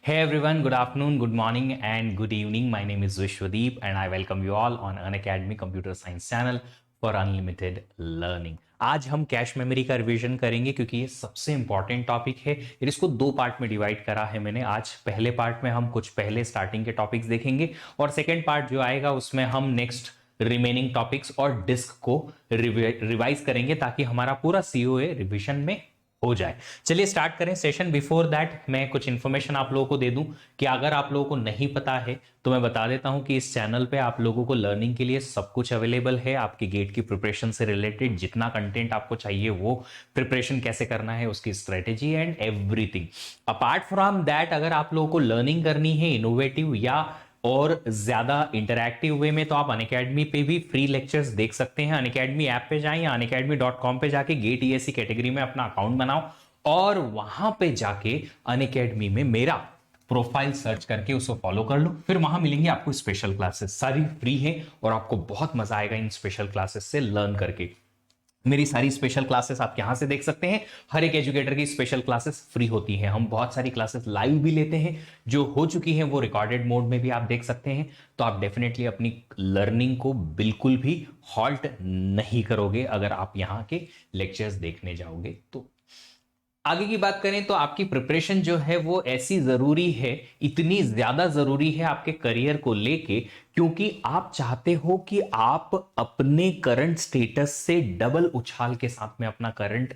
Hey everyone, good afternoon, good morning, and good evening. My name is Vishwadeep, and I welcome you all on Unacademy Computer Science channel for Unlimited Learning. आज हम cash memory का revision करेंगे क्योंकि ये सबसे important topic है। फिर इसको दो पार्ट में डिवाइड करा है मैंने। आज पहले पार्ट में हम कुछ पहले स्टार्टिंग के टॉपिक्स देखेंगे और सेकेंड पार्ट जो आएगा उसमें हम नेक्स्ट रिमेनिंग टॉपिक्स और डिस्क को रिवाइज करेंगे ताकि हमारा पूरा सीओए रिवीजन में हो जाए। चलिए स्टार्ट करें सेशन। बिफोर दैट मैं कुछ इंफॉर्मेशन आप लोगों को दे दूं कि अगर आप लोगों को नहीं पता है तो मैं बता देता हूं कि इस चैनल पे आप लोगों को लर्निंग के लिए सब कुछ अवेलेबल है। आपकी गेट की प्रिपरेशन से रिलेटेड जितना कंटेंट आपको चाहिए, वो प्रिपरेशन कैसे करना है, उसकी strategy and everything. Apart from that, अगर आप लोगों को लर्निंग करनी है इनोवेटिव या और ज्यादा इंटरैक्टिव वे में, तो आप अनअकैडमी पे भी फ्री लेक्चर्स देख सकते हैं। अनअकैडमी ऐप पे जाएं या unacademy.com पे जाके गेट ईएससी कैटेगरी में अपना अकाउंट बनाओ और वहां पे जाके अनअकैडमी में मेरा प्रोफाइल सर्च करके उसको फॉलो कर लो। फिर वहां मिलेंगे आपको स्पेशल क्लासेस, सारी फ्री हैं और आपको बहुत मजा आएगा इन स्पेशल क्लासेस से लर्न करके। मेरी सारी स्पेशल क्लासेस आप यहां से देख सकते हैं। हर एक एजुकेटर की स्पेशल क्लासेस फ्री होती हैं। हम बहुत सारी क्लासेस लाइव भी लेते हैं, जो हो चुकी हैं वो रिकॉर्डेड मोड में भी आप देख सकते हैं। तो आप डेफिनेटली अपनी लर्निंग को बिल्कुल भी हॉल्ट नहीं करोगे अगर आप यहां के लेक्चर्स देखने जाओगे तो। आगे की बात करें तो आपकी प्रिपरेशन जो है वो ऐसी जरूरी है, इतनी ज्यादा जरूरी है आपके करियर को लेके, क्योंकि आप चाहते हो कि आप अपने करंट स्टेटस से डबल उछाल के साथ में अपना करंट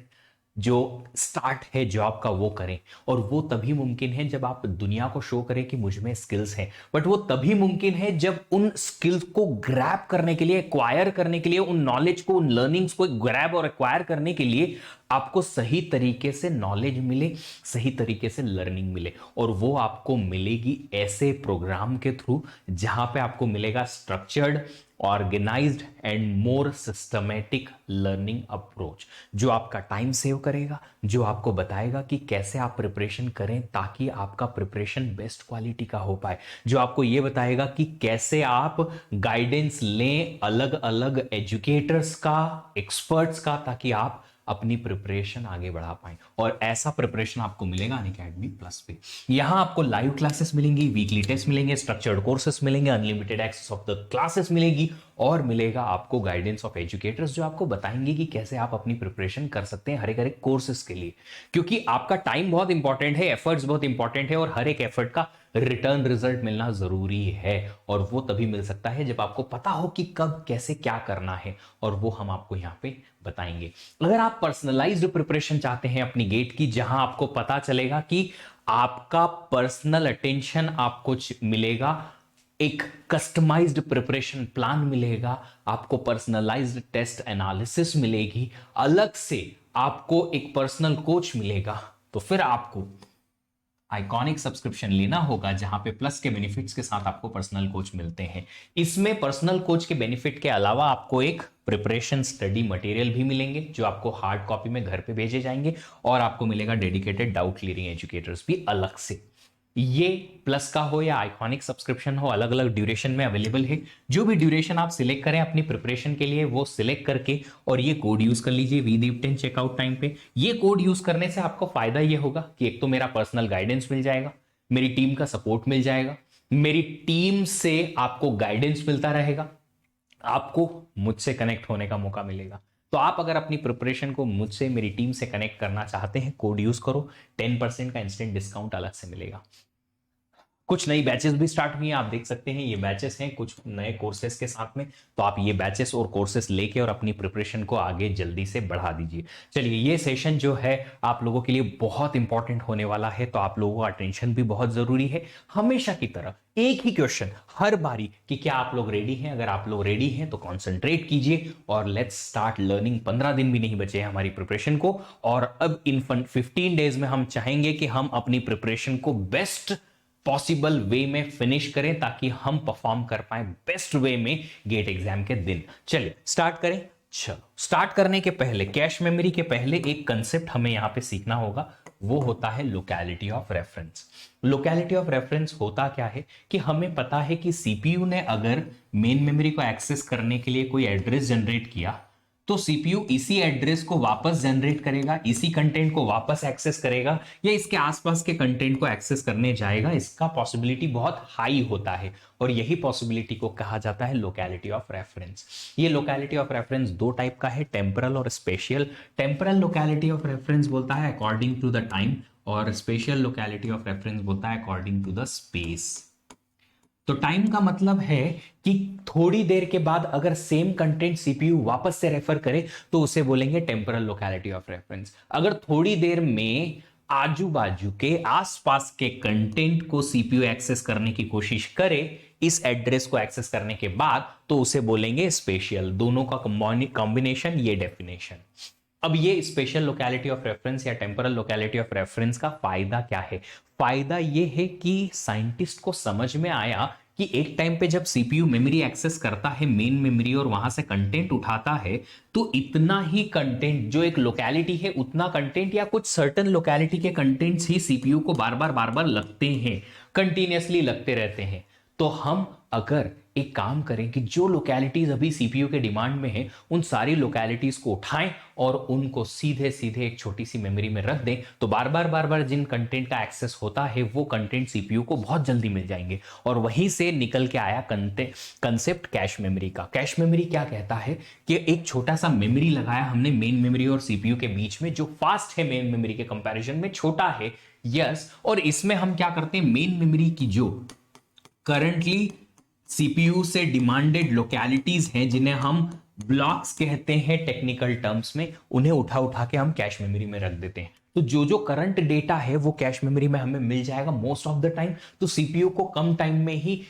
जो स्टार्ट है जॉब का वो करें। और वो तभी मुमकिन है जब आप दुनिया को शो करें कि मुझ में स्किल्स हैं। बट वो तभी मुमकिन है जब उन स्किल्स को ग्रैब करने के लिए, एक्वायर करने के लिए, उन नॉलेज को, उन लर्निंग्स को ग्रैब और एक्वायर करने के लिए आपको सही तरीके से नॉलेज मिले, सही तरीके से लर्निंग मिले। और वो आपको मिलेगी ऐसे प्रोग्राम के थ्रू जहां पे आपको मिलेगा structured, organised and more systematic learning approach, जो आपका टाइम सेव करेगा, जो आपको बताएगा कि कैसे आप प्रिपरेशन करें ताकि आपका प्रिपरेशन बेस्ट क्वालिटी का हो पाए, जो आपको यह बताएगा कि कैसे आप गाइडेंस लें अलग अलग एजुकेटर्स का, एक्सपर्ट्स का, ताकि आप अपनी प्रिपरेशन आगे बढ़ा पाएं। और ऐसा प्रिपरेशन आपको मिलेगा अनअकैडमी प्लस पे। यहां आपको लाइव क्लासेस मिलेंगी, वीकली टेस्ट मिलेंगे, स्ट्रक्चर्ड कोर्सेस मिलेंगे, unlimited access of the classes मिलेगी और मिलेगा आपको गाइडेंस ऑफ एजुकेटर्स जो आपको बताएंगे कि कैसे आप अपनी प्रिपरेशन कर सकते हैं हर एक कोर्सेस के लिए। क्योंकि आपका टाइम बहुत इंपॉर्टेंट है, एफर्ट्स बहुत इंपॉर्टेंट है और हर एक एफर्ट का रिटर्न रिजल्ट मिलना जरूरी है। और वो तभी मिल सकता है जब आपको पता हो कि कब कैसे क्या करना है, और वो हम आपको यहां पे बताएंगे। अगर आप पर्सनलाइज्ड प्रिपरेशन चाहते हैं अपनी गेट की, जहां आपको पता चलेगा कि आपका पर्सनल अटेंशन आपको मिलेगा, एक कस्टमाइज्ड प्रिपरेशन प्लान मिलेगा, आपको पर्सनलाइज्ड टेस्ट एनालिसिस मिलेगी, अलग से आपको एक पर्सनल कोच मिलेगा, तो फिर आपको आइकॉनिक सब्सक्रिप्शन लेना होगा, जहां पे प्लस के बेनिफिट्स के साथ आपको पर्सनल कोच मिलते हैं। इसमें पर्सनल कोच के बेनिफिट के अलावा आपको एक प्रिपरेशन स्टडी मटेरियल भी मिलेंगे जो आपको हार्ड कॉपी में घर पे भेजे जाएंगे, और आपको मिलेगा डेडिकेटेड डाउट क्लियरिंग एजुकेटर्स भी अलग से। ये प्लस का हो या आइकॉनिक सब्सक्रिप्शन हो, अलग अलग ड्यूरेशन में अवेलेबल है। जो भी ड्यूरेशन आप सिलेक्ट करें अपनी प्रिपरेशन के लिए, वो सिलेक्ट करके और ये कोड यूज कर लीजिए VDEEP10 चेकआउट टाइम पे। ये कोड यूज करने से आपको फायदा ये होगा कि एक तो मेरा पर्सनल गाइडेंस मिल जाएगा, मेरी टीम का सपोर्ट मिल जाएगा, मेरी टीम से आपको गाइडेंस मिलता रहेगा, आपको मुझसे कनेक्ट होने का मौका मिलेगा। तो आप अगर अपनी प्रिपरेशन को मुझसे, मेरी टीम से कनेक्ट करना चाहते हैं, कोड यूज करो, 10% का इंस्टेंट डिस्काउंट अलग से मिलेगा। कुछ नई बैचेस भी स्टार्ट हुई हैं, आप देख सकते हैं ये बैचेस हैं कुछ नए कोर्सेज के साथ में। तो आप ये बैचेस और कोर्सेज लेके और अपनी प्रिपरेशन को आगे जल्दी से बढ़ा दीजिए। चलिए, ये सेशन जो है आप लोगों के लिए बहुत इंपॉर्टेंट होने वाला है, तो आप लोगों का अटेंशन भी बहुत जरूरी है। हमेशा की तरह एक ही क्वेश्चन हर बारी कि क्या आप लोग रेडी हैं। अगर आप लोग रेडी हैं तो कॉन्सेंट्रेट कीजिए और लेट्स स्टार्ट लर्निंग। 15 दिन भी नहीं बचे हैं हमारी प्रिपरेशन को, और अब इन 15 डेज में हम चाहेंगे कि हम अपनी प्रिपरेशन को बेस्ट पॉसिबल वे में फिनिश करें ताकि हम परफॉर्म कर पाए बेस्ट वे में गेट एग्जाम के दिन। चलिए स्टार्ट करें। चलो, स्टार्ट करने के पहले, कैश मेमोरी के पहले एक कंसेप्ट हमें यहां पे सीखना होगा, वो होता है locality of reference. Locality of reference होता क्या है कि हमें पता है कि सीपीयू ने अगर मेन मेमोरी को एक्सेस करने के लिए कोई एड्रेस जनरेट किया, तो सीपीयू इसी एड्रेस को वापस जनरेट करेगा, इसी कंटेंट को वापस एक्सेस करेगा, या इसके आसपास के कंटेंट को एक्सेस करने जाएगा, इसका पॉसिबिलिटी बहुत हाई होता है। और यही पॉसिबिलिटी को कहा जाता है लोकेलिटी ऑफ रेफरेंस। ये लोकेलिटी ऑफ रेफरेंस दो टाइप का है, टेम्परल और spatial. Temporal locality of reference बोलता है अकॉर्डिंग टू द टाइम, और स्पेशल लोकेलिटी ऑफ रेफरेंस बोलता है अकॉर्डिंग टू द स्पेस। तो टाइम का मतलब है कि थोड़ी देर के बाद अगर सेम कंटेंट सीपीयू वापस से रेफर करे तो उसे बोलेंगे टेम्परल लोकेलिटी ऑफ रेफरेंस। अगर थोड़ी देर में आजू बाजू के आसपास के कंटेंट को सीपीयू एक्सेस करने की कोशिश करे इस एड्रेस को एक्सेस करने के बाद, तो उसे बोलेंगे स्पेशियल। दोनों का कॉम्बिनेशन, ये डेफिनेशन। अब ये स्पेशल लोकेलिटी ऑफ रेफरेंस या टेम्परल लोकेलिटी ऑफ रेफरेंस का फायदा क्या है? फायदा ये है कि साइंटिस्ट को समझ में आया कि एक टाइम पे जब सीपीयू मेमोरी एक्सेस करता है, मेन मेमोरी, और वहां से कंटेंट उठाता है, तो इतना ही कंटेंट, जो एक लोकेलिटी है उतना कंटेंट या कुछ सर्टन लोकेलिटी के कंटेंट्स ही सीपीयू को बार बार लगते हैं, कंटिन्यूअसली लगते रहते हैं। तो हम अगर एक काम करें कि जो लोकेलिटीज अभी सीपीयू के डिमांड में है उन सारी लोकेलिटीज को उठाएं और उनको सीधे सीधे एक छोटी सी मेमोरी में रख दें, तो बार बार जिन कंटेंट का एक्सेस होता है वो कंटेंट सीपीयू को बहुत जल्दी मिल जाएंगे। और वहीं से निकल के आया कंसेप्ट कैश मेमोरी का। कैश मेमोरी क्या कहता है कि एक छोटा सा मेमोरी लगाया हमने मेन मेमोरी और सीपीयू के बीच में, जो फास्ट है मेन मेमोरी के कंपैरिजन में, छोटा है, यस। और इसमें हम क्या करते हैं, मेन मेमोरी की जो करंटली सीपीयू से डिमांडेड लोकेलिटीज हैं, जिन्हें हम ब्लॉक्स कहते हैं टेक्निकल टर्म्स में, उन्हें उठा के हम कैश मेमोरी में रख देते हैं। तो जो करंट डेटा है वो कैश मेमोरी में हमें मिल जाएगा मोस्ट ऑफ द टाइम। तो सीपीयू को कम टाइम में ही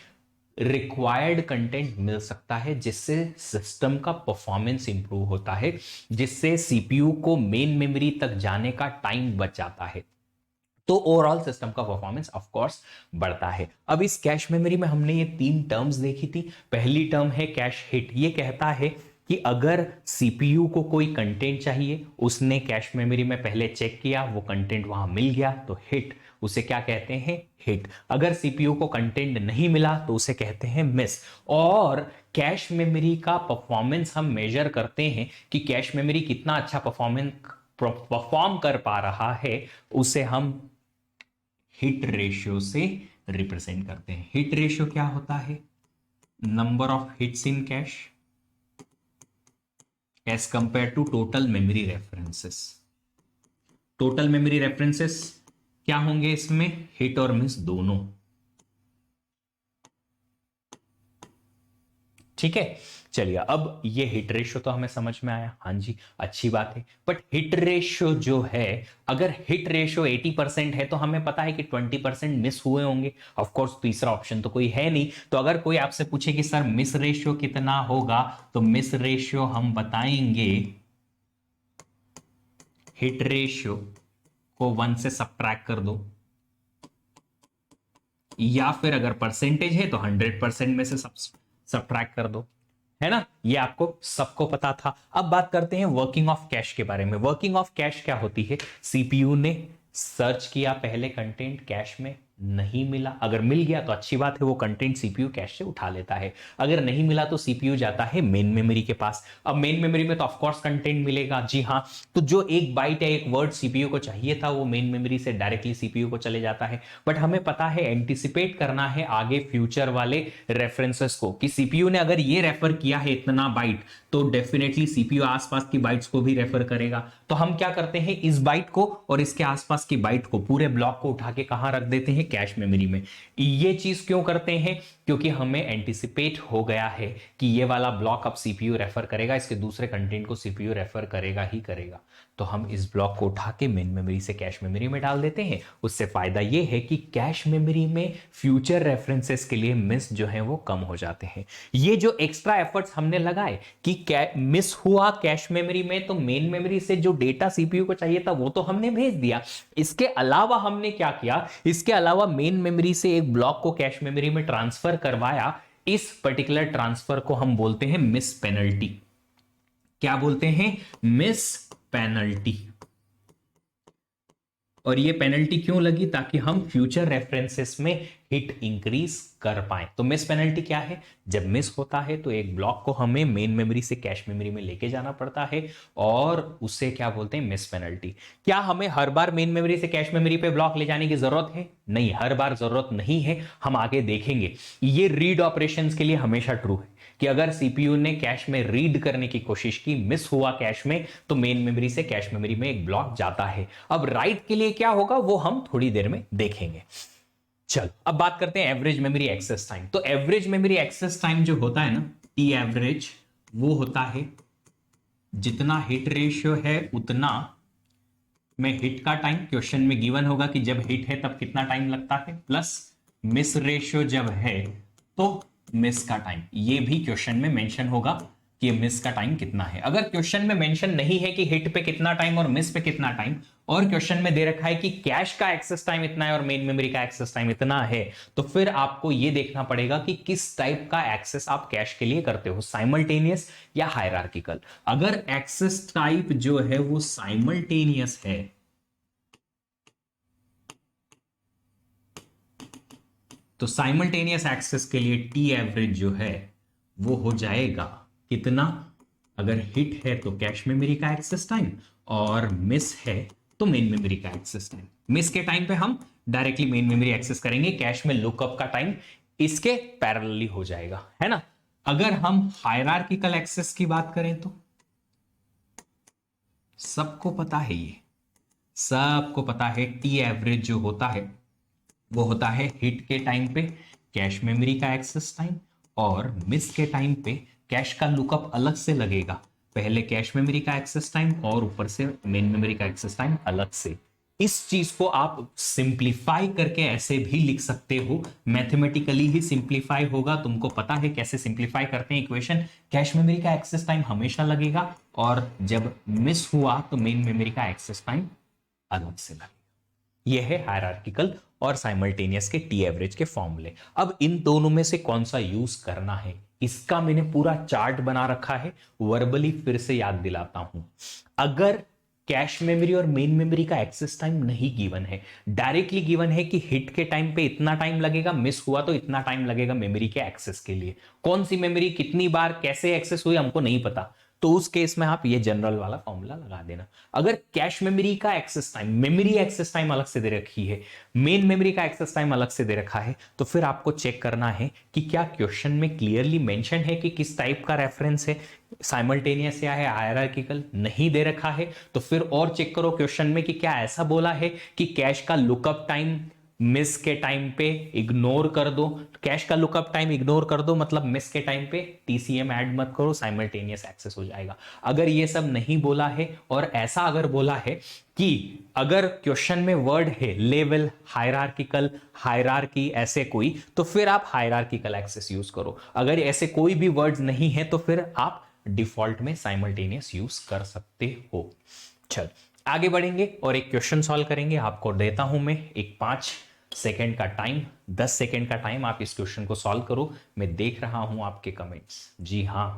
रिक्वायर्ड कंटेंट मिल सकता है, जिससे सिस्टम का परफॉर्मेंस इंप्रूव होता है, जिससे सीपीयू को मेन मेमोरी तक जाने का टाइम बच जाता है। तो ओवरऑल सिस्टम का परफॉर्मेंस ऑफ कोर्स बढ़ता है। अब इस कैश मेमोरी में हमने ये तीन टर्म्स देखी थी। पहली टर्म है कैश हिट। ये कहता है कि अगर सीपीयू को कोई कंटेंट चाहिए, उसने कैश मेमोरी में पहले चेक किया, वो कंटेंट वहां मिल गया, तो हिट। उसे क्या कहते हैं? हिट। अगर सीपीयू को कंटेंट नहीं मिला तो उसे कहते हैं मिस। और कैश मेमोरी का परफॉर्मेंस हम मेजर करते हैं कि कैश मेमोरी कितना अच्छा परफॉर्म कर पा रहा है, उसे हम हिट रेशियो से रिप्रेजेंट करते हैं। हिट रेशियो क्या होता है? Number of hits in cache as compare to total memory references. Total memory references क्या होंगे इसमें? हिट और मिस दोनों। ठीक है, चलिए अब ये हिट रेशियो तो हमें समझ में आया, हाँ जी, अच्छी बात है। बट हिट रेशियो जो है, अगर हिट रेशियो 80% है तो हमें पता है कि 20% मिस हुए होंगे। ऑफ कोर्स तीसरा ऑप्शन तो कोई है नहीं। तो अगर कोई आपसे पूछे कि सर मिस रेशियो कितना होगा, तो मिस रेशियो हम बताएंगे, हिट रेशियो को 1 से सब्ट्रैक्ट कर दो, या फिर अगर परसेंटेज है तो 100% में से सब्ट्रैक्ट कर दो, है ना। ये आपको सबको पता था। अब बात करते हैं वर्किंग ऑफ कैश के बारे में। वर्किंग ऑफ कैश क्या होती है? सीपीयू ने सर्च किया पहले कंटेंट, कैश में नहीं मिला। अगर मिल गया तो अच्छी बात है, वो कंटेंट सीपीयू कैश से उठा लेता है। अगर नहीं मिला तो सीपीयू जाता है मेन मेमोरी के पास। अब मेन मेमोरी में तो ऑफ कोर्स कंटेंट मिलेगा, जी हाँ। तो जो एक बाइट या एक वर्ड सीपीयू को चाहिए था वो मेन मेमोरी से डायरेक्टली सीपीयू को चले जाता है। बट हमें पता है, एंटिसिपेट करना है आगे फ्यूचर वाले रेफरेंसेस को, कि सीपीयू ने अगर ये रेफर किया है इतना बाइट, तो डेफिनेटली सीपीयू आसपास की बाइट्स को भी रेफर करेगा। तो हम क्या करते हैं, इस बाइट को और इसके आसपास की बाइट को, पूरे ब्लॉक को उठा के कहां रख देते हैं? कैश मेमोरी में। ये चीज क्यों करते हैं? क्योंकि हमें एंटिसिपेट हो गया है कि ये वाला ब्लॉक अब सीपीयू रेफर करेगा, इसके दूसरे कंटेंट को सीपीयू रेफर करेगा ही करेगा। तो हम इस ब्लॉक को उठा के मेन मेमोरी से कैश मेमोरी में डाल देते हैं। उससे फायदा ये है कि कैश मेमोरी में फ्यूचर रेफरेंसेस के लिए मिस जो है वो कम हो जाते हैं। ये जो एक्स्ट्रा एफर्ट्स हमने लगाए कि मिस हुआ कैश मेमोरी में, तो मेन मेमोरी से जो डेटा सीपीयू को चाहिए था वो तो हमने भेज दिया। इसके अलावा हमने क्या किया? इसके अलावा मेन मेमोरी से एक ब्लॉक को कैश मेमोरी में ट्रांसफर करवाया। इस पर्टिकुलर ट्रांसफर को हम बोलते हैं मिस पेनल्टी। क्या बोलते हैं? Miss penalty. और ये पेनल्टी क्यों लगी? ताकि हम फ्यूचर रेफरेंसेस में हिट इंक्रीज कर पाए। तो मिस पेनल्टी क्या है? जब मिस होता है तो एक ब्लॉक को हमें मेन मेमोरी से कैश मेमोरी में लेके जाना पड़ता है और उसे क्या बोलते हैं? Miss penalty. क्या हमें हर बार मेन मेमोरी से कैश मेमोरी पे ब्लॉक ले जाने की जरूरत है? नहीं, हर बार जरूरत नहीं है। हम आगे देखेंगे। ये रीड ऑपरेशंस के लिए हमेशा ट्रू है कि अगर सीपीयू ने कैश में रीड करने की कोशिश की, मिस हुआ कैश में, तो मेन मेमोरी से कैश मेमोरी में एक ब्लॉक जाता है। अब राइट के लिए क्या होगा वो हम थोड़ी देर में देखेंगे। चलो अब बात करते हैं एवरेज मेमोरी एक्सेस टाइम। तो एवरेज मेमोरी एक्सेस टाइम जो होता है ना, टी एवरेज, वो होता है जितना हिट रेशियो है उतना में हिट का टाइम, क्वेश्चन में गिवन होगा कि जब हिट है तब कितना टाइम लगता है, प्लस मिस रेशियो जब है तो मिस का टाइम। ये भी क्वेश्चन में मेंशन होगा कि मिस का टाइम कितना है। अगर क्वेश्चन में मेंशन नहीं है कि हिट पे कितना टाइम और मिस पे कितना टाइम, और क्वेश्चन में दे रखा है कि कैश का एक्सेस टाइम इतना है और मेन मेमोरी का एक्सेस टाइम इतना है, तो फिर आपको यह देखना पड़ेगा कि किस टाइप का एक्सेस आप कैश के लिए करते हो, साइमल्टेनियस या हायरार्किकल। अगर एक्सेस टाइप जो है वो साइमल्टेनियस है तो साइमल्टेनियस एक्सेस के लिए टी एवरेज जो है वो हो जाएगा कितना? अगर हिट है तो कैश मेमोरी का एक्सेस टाइम, और मिस है तो मेन मेमोरी का एक्सेस टाइम। मिस के टाइम पे हम डायरेक्टली मेन मेमोरी एक्सेस करेंगे, कैश में लुकअप का टाइम इसके पैरेलली हो जाएगा, है ना। अगर हम हायरार्किकल एक्सेस की बात करें तो सबको पता है, ये सबको पता है, टी एवरेज जो होता है वो होता है हिट के टाइम पे कैश मेमोरी का एक्सेस टाइम, और मिस के टाइम पे कैश का लुकअप अलग से लगेगा, पहले कैश मेमोरी का एक्सेस टाइम और ऊपर से मेन मेमोरी का एक्सेस टाइम अलग से। इस चीज को आप सिंप्लीफाई करके ऐसे भी लिख सकते हो, मैथमेटिकली ही सिंप्लीफाई होगा। तुमको पता है कैसे सिंप्लीफाई करते हैं इक्वेशन। कैश मेमोरी का एक्सेस टाइम हमेशा लगेगा और जब मिस हुआ तो मेन मेमोरी का एक्सेस टाइम अलग से लगेगा। यह है हायरार्किकल और साइमल्टेनियस के टी एवरेज के फॉर्मूले। अब इन दोनों में से कौन सा यूज करना है, इसका मैंने पूरा चार्ट बना रखा है, वर्बली फिर से याद दिलाता हूं। अगर कैश मेमोरी और मेन मेमोरी का एक्सेस टाइम नहीं गिवन है, डायरेक्टली गिवन है कि हिट के टाइम पे इतना टाइम लगेगा, मिस हुआ तो इतना टाइम लगेगा मेमोरी के एक्सेस के लिए, कौन सी मेमोरी कितनी बार कैसे एक्सेस हुई हमको नहीं पता, तो उस केस में आप ये जनरल वाला फॉर्मूला लगा देना। अगर कैश मेमोरी का access time, memory access time अलग से दे रखी है, मेन मेमोरी का एक्सेस टाइम अलग से दे रखा है, तो फिर आपको चेक करना है कि क्या क्वेश्चन में क्लियरली मेंशन है कि किस टाइप का रेफरेंस है, साइमल्टेनियस या है हायरार्किकल। नहीं दे रखा है तो फिर और चेक करो क्वेश्चन में कि क्या ऐसा बोला है कि कैश का लुकअप टाइम मिस के टाइम पे इग्नोर कर दो, कैश का लुकअप टाइम इग्नोर कर दो, मतलब मिस के टाइम पे टीसीएम ऐड मत करो, साइमल्टेनियस एक्सेस हो जाएगा। अगर ये सब नहीं बोला है और ऐसा अगर बोला है कि अगर क्वेश्चन में वर्ड है लेवल, हायरार्किकल, हायरार्की ऐसे कोई, तो फिर आप हायरार्किकल एक्सेस यूज करो। अगर ऐसे कोई भी वर्ड्स नहीं है तो फिर आप डिफॉल्ट में साइमल्टेनियस यूज कर सकते हो। चल आगे बढ़ेंगे और एक क्वेश्चन सॉल्व करेंगे। आपको देता हूं मैं एक 5 सेकेंड का टाइम, 10 सेकेंड का टाइम, आप इस क्वेश्चन को सॉल्व करो। मैं देख रहा हूं आपके कमेंट्स। जी हां,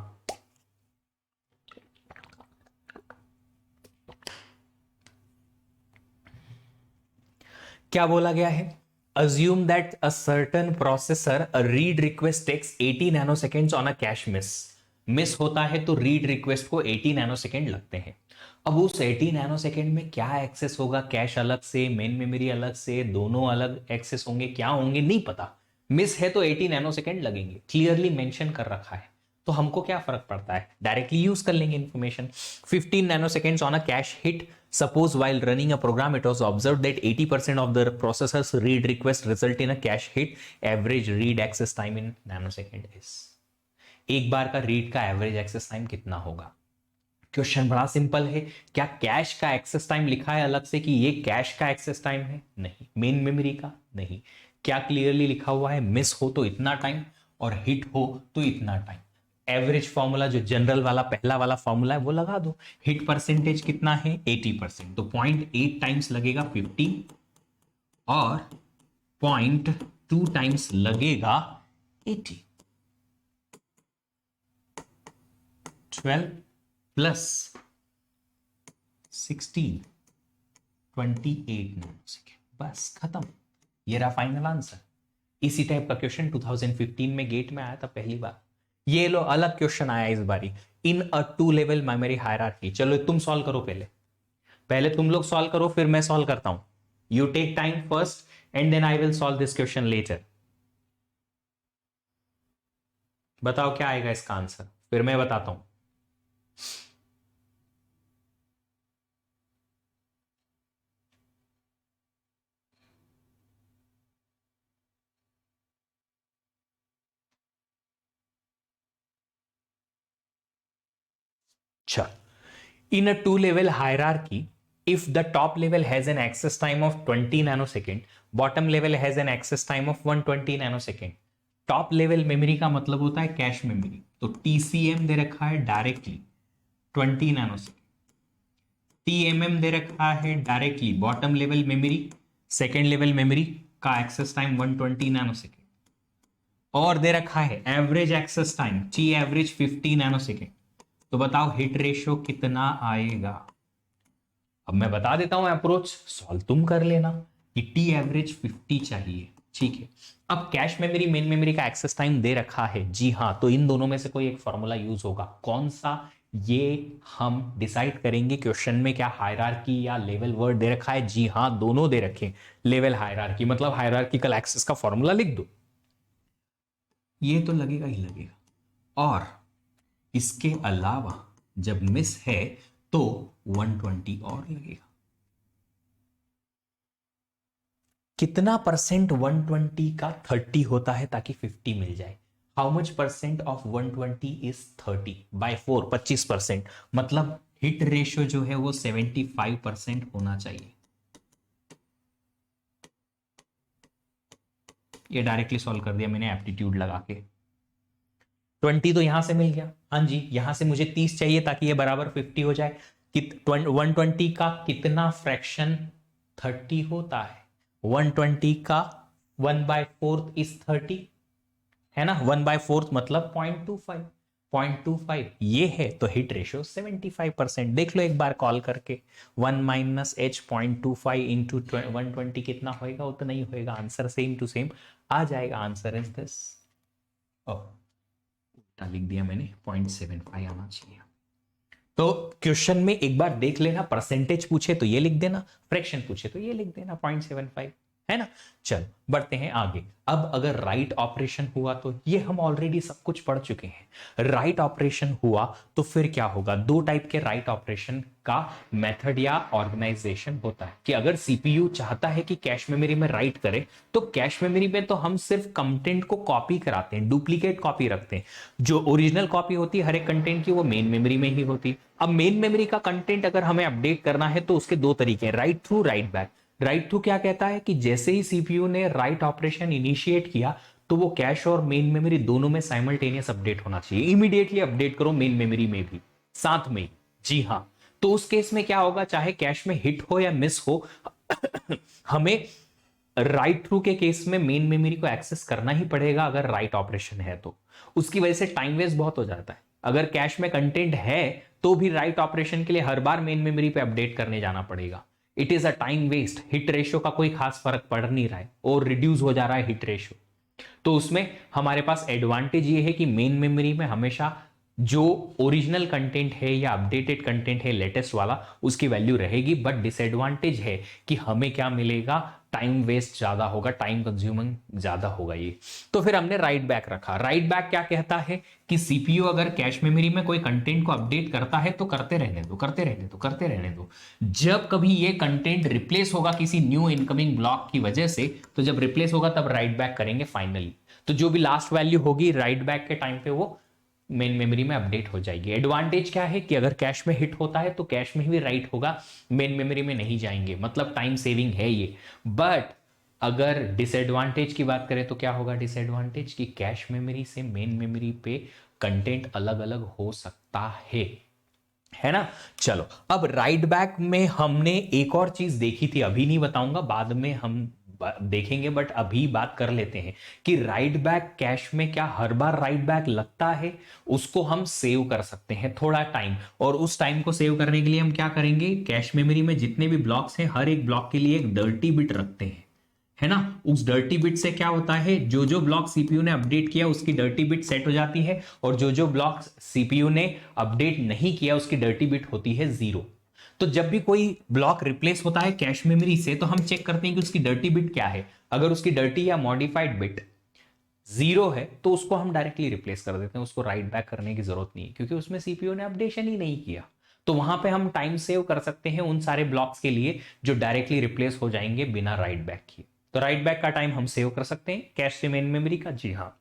क्या बोला गया है? assume that a certain processor a read request takes 80 nanoseconds on a cache miss। Miss होता है तो रीड रिक्वेस्ट को 80 नैनोसेकेंड लगते हैं। अब उस 80 नैनोसेकेंड में क्या एक्सेस होगा, कैश अलग से, मेन मेमोरी अलग से, दोनों अलग एक्सेस होंगे, क्या होंगे नहीं पता। मिस है तो 80 नैनोसेकेंड लगेंगे, क्लियरली मेंशन कर रखा है, तो हमको क्या फर्क पड़ता है, डायरेक्टली यूज कर लेंगे information. 15 nanoseconds on a cache hit, suppose while running a program it was observed that 80% of the processor's read request result in a cache hit, average read access time in nanosecond is। एक बार का read का average access time कितना होगा? Question बड़ा simple है। क्या cash का एक्सेस टाइम लिखा है अलग से कि ये कैश का एक्सेस टाइम है? नहीं। मेन मेमोरी का? नहीं। क्या क्लियरली लिखा हुआ है मिस हो तो इतना टाइम और हिट हो तो इतना टाइम। एवरेज फॉर्मूला जो जनरल वाला पहला वाला फॉर्मूला है वो लगा दो। हिट परसेंटेज कितना है? 80%, तो 0.8 टाइम्स लगेगा 50 और 0.2 टाइम्स लगेगा 80। 12 प्लस 16, 28 नैनोसेकेंड, बस खत्म। ये रहा फाइनल आंसर। इसी टाइप का क्वेश्चन 2015 में गेट में आया था पहली बार। ये लो अलग क्वेश्चन आया इस बारी, इन अ 2 लेवल मेमोरी हायरार्की। चलो तुम सॉल्व करो, पहले पहले तुम लोग सॉल्व करो, फिर मैं सॉल्व करता हूं। You take time first and then I will solve this question later. बताओ क्या आएगा इसका आंसर, फिर मैं बताता हूं। चल, in a two-level hierarchy, if the top level has an access time of 20 nanosecond, bottom level has an access time of 120 nanosecond। Top level memory का मतलब होता है कैश मेमोरी, तो टीसीएम दे रखा है डायरेक्टली 20 नैनोसेकेंड, टीएमएम दे रखा है directly bottom level memory, second level memory का एक्सेस टाइम 120 नैनोसेकेंड, और दे रखा है average access time T average 50 nanosecond. तो बताओ हिट रेशियो कितना आएगा। अब मैं बता देता हूं अप्रोच, सॉल्व तुम कर लेना कि टी एवरेज 50 चाहिए, ठीक है। अब कैश मेमोरी मेन मेमोरी का एक्सेस टाइम दे रखा है, जी हाँ, तो इन दोनों में से कोई एक फॉर्मूला यूज होगा, कौन सा ये हम डिसाइड करेंगे। क्वेश्चन में क्या हायरार्की या लेवल वर्ड दे रखा है, जी हाँ दोनों दे रखे, लेवल हायरार्की मतलब हायरार्किकल एक्सेस का फॉर्मूला लिख दो, ये तो लगेगा ही लगेगा। और इसके अलावा जब मिस है तो 120 और लगेगा। कितना परसेंट 120 का 30 होता है ताकि 50 मिल जाए। How much percent of 120 is 30 by 4, 25%, मतलब हिट रेशियो जो है वो 75% होना चाहिए। ये डायरेक्टली सॉल्व कर दिया मैंने एप्टीट्यूड लगा के। 20 तो यहां से मिल गया, हाँ जी, यहां से मुझे 30 चाहिए ताकि ये बराबर 50 हो जाए। 120 का कितना फ्रैक्शन 30 होता है, 120 का 1/4 इज 30 है ना, 1/4 मतलब 0.25, 0.25 ये है, तो हिट रेशियो 75%। देख लो एक बार कॉल करके, 1 माइनस एच 0.25 इंटू 120 कितना होएगा, उतना ही होएगा, आंसर सेम टू सेम आ जाएगा। आंसर इज दिस, उल्टा लिख दिया मैंने, 0.75 आना चाहिए। तो क्वेश्चन में एक बार देख लेना, परसेंटेज पूछे तो ये लिख देना, फ्रैक्शन पूछे तो ये लिख देना 0.75, है ना। चल बढ़ते हैं आगे। अब अगर राइट ऑपरेशन हुआ तो ये हम ऑलरेडी सब कुछ पढ़ चुके हैं। राइट ऑपरेशन हुआ तो फिर क्या होगा, दो टाइप के राइट ऑपरेशन का मेथड या ऑर्गेनाइजेशन होता है कि अगर सीपीयू चाहता है कि कैश मेमोरी में राइट करे तो कैश मेमोरी में तो हम सिर्फ कंटेंट को कॉपी कराते हैं, डुप्लीकेट कॉपी रखते हैं। जो ओरिजिनल कॉपी होती है हर एक कंटेंट की वो मेन मेमोरी में ही होती है। अब मेन मेमोरी का कंटेंट अगर हमें अपडेट करना है तो उसके दो तरीके हैं, right through, right back. Right through क्या कहता है कि जैसे ही सीपीयू ने राइट ऑपरेशन इनिशिएट किया तो वो कैश और मेन मेमोरी दोनों में साइमल्टेनियस अपडेट होना चाहिए, इमीडिएटली अपडेट करो मेन मेमोरी में भी साथ में, जी हाँ। तो उस केस में क्या होगा, चाहे कैश में हिट हो या मिस हो हमें राइट थ्रू के केस में मेन मेमोरी को एक्सेस करना ही पड़ेगा अगर राइट ऑपरेशन है तो। उसकी वजह से टाइम वेस्ट बहुत हो जाता है। अगर कैश में कंटेंट है तो भी राइट ऑपरेशन के लिए हर बार मेन मेमोरी पे अपडेट करने जाना पड़ेगा। It is a time waste, hit ratio का कोई खास फर्क पड़ नहीं रहा है और रिड्यूस हो जा रहा है हिट रेशियो। तो उसमें हमारे पास एडवांटेज ये है कि मेन मेमोरी में हमेशा जो ओरिजिनल कंटेंट है या अपडेटेड कंटेंट है लेटेस्ट वाला उसकी वैल्यू रहेगी, बट डिसएडवांटेज है कि हमें क्या मिलेगा, टाइम वेस्ट ज्यादा होगा, टाइम कंज्यूमिंग ज्यादा होगा ये। तो फिर हमने राइट बैक रखा। राइट बैक क्या कहता है कि सीपीयू अगर कैश मेमोरी में कोई कंटेंट को अपडेट करता है तो करते रहने दो, करते रहने दो, करते रहने दो। जब कभी ये कंटेंट रिप्लेस होगा किसी न्यू इनकमिंग ब्लॉक की वजह से, तो जब रिप्लेस होगा तब राइट बैक करेंगे फाइनली। तो जो भी लास्ट वैल्यू होगी राइट बैक के टाइम पे वो मेन मेमोरी में अपडेट हो जाएगी। एडवांटेज क्या है कि अगर कैश में हिट होता है तो कैश में ही राइट होगा, मेन मेमोरी में नहीं जाएंगे, मतलब टाइम सेविंग है ये। बट अगर डिसएडवांटेज की बात करें तो क्या होगा, डिसएडवांटेज कि कैश मेमोरी से मेन मेमोरी पे कंटेंट अलग अलग हो सकता है ना। चलो अब राइट बैक में हमने एक और चीज देखी थी, अभी नहीं बताऊंगा, बाद में हम देखेंगे, बट अभी बात कर लेते हैं कि राइट बैक कैश में क्या हर बार राइट बैक लगता है, उसको हम सेव कर सकते हैं थोड़ा टाइम। और उस टाइम को सेव करने के लिए हम क्या करेंगे, कैश मेमोरी में जितने भी ब्लॉक्स हैं हर एक ब्लॉक के लिए एक डर्टी बिट रखते हैं, है ना। उस डर्टी बिट से क्या होता है, जो जो ब्लॉक सीपीयू ने अपडेट किया उसकी डर्टी बिट सेट हो जाती है, और जो जो ब्लॉक सीपीयू ने अपडेट नहीं किया उसकी डर्टी बिट होती है 0। तो जब भी कोई ब्लॉक रिप्लेस होता है कैश मेमोरी से तो हम चेक करते हैं कि उसकी डर्टी बिट क्या है। अगर उसकी डर्टी या मॉडिफाइड बिट 0 है तो उसको हम डायरेक्टली रिप्लेस कर देते हैं, उसको राइट बैक करने की जरूरत नहीं है क्योंकि उसमें सीपीयू ने अपडेशन ही नहीं किया। तो वहां पे हम टाइम सेव कर सकते हैं उन सारे ब्लॉक्स के लिए जो डायरेक्टली रिप्लेस हो जाएंगे बिना राइट बैक किए। तो राइट बैक का टाइम हम सेव कर सकते हैं कैश से मेन मेमोरी का, जी हाँ,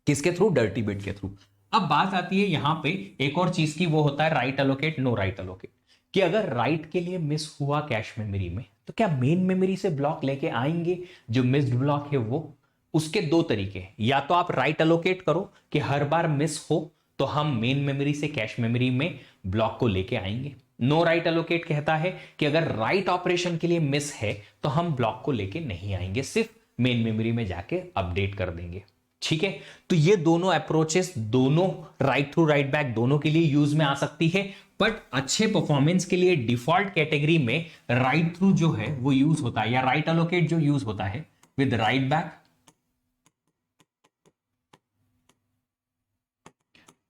किसके थ्रू, डर्टी बिट के थ्रू। अब बात आती है यहां पे एक और चीज की, वो होता है write allocate no write allocate. कि अगर राइट के लिए मिस हुआ कैश मेमोरी में तो क्या मेन मेमोरी से ब्लॉक लेके आएंगे जो मिस्ड ब्लॉक है वो। उसके दो तरीके हैं, या तो आप राइट अलोकेट करो कि हर बार मिस हो तो हम मेन मेमोरी से कैश मेमोरी में ब्लॉक को लेके आएंगे। नो राइट अलोकेट कहता है कि अगर राइट ऑपरेशन के लिए मिस है तो हम ब्लॉक को लेके नहीं आएंगे, सिर्फ मेन मेमोरी में जाके अपडेट कर देंगे। ठीक है, तो ये दोनों अप्रोचेस, दोनों राइट थ्रू राइट बैक दोनों के लिए यूज में आ सकती है। बट अच्छे परफॉर्मेंस के लिए डिफॉल्ट कैटेगरी में राइट थ्रू जो है वो यूज होता है, या राइट अलोकेट जो यूज होता है with right back.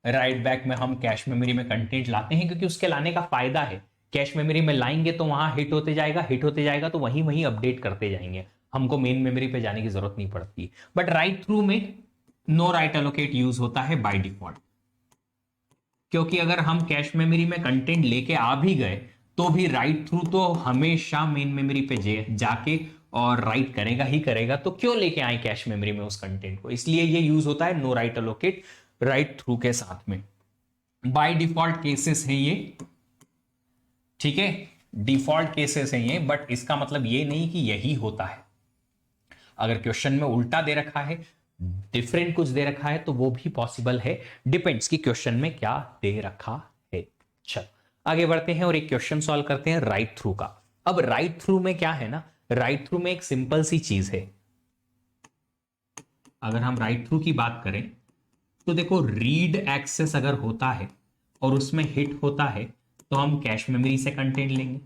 Right back में हम कैश मेमोरी में कंटेंट लाते हैं क्योंकि उसके लाने का फायदा है, कैश मेमोरी में लाएंगे तो वहां हिट होते जाएगा, हिट होते जाएगा तो वहीं वहीं अपडेट करते जाएंगे, हमको मेन मेमोरी पे जाने की जरूरत नहीं पड़ती। बट राइट थ्रू में नो राइट एलोकेट यूज होता है बाय डिफॉल्ट, क्योंकि अगर हम कैश मेमोरी में कंटेंट लेके आ भी गए तो भी राइट थ्रू तो हमेशा मेन मेमोरी पे जाके और राइट करेगा ही करेगा, तो क्यों लेके आए कैश मेमोरी में उस कंटेंट को, इसलिए ये यूज होता है no write allocate write through के साथ में। बाय डिफॉल्ट केसेस है ये, ठीक है, डिफॉल्ट केसेस है ये, बट इसका मतलब ये नहीं कि यही होता है। अगर क्वेश्चन में उल्टा दे रखा है, डिफरेंट कुछ दे रखा है तो वो भी पॉसिबल है, डिपेंड्स कि क्वेश्चन में क्या दे रखा है। चल आगे बढ़ते हैं और एक क्वेश्चन सॉल्व करते हैं राइट थ्रू का। अब राइट थ्रू में क्या है ना, राइट थ्रू में एक सिंपल सी चीज है। अगर हम राइट थ्रू की बात करें तो देखो, रीड एक्सेस अगर होता है और उसमें हिट होता है तो हम कैश मेमोरी से कंटेंट लेंगे,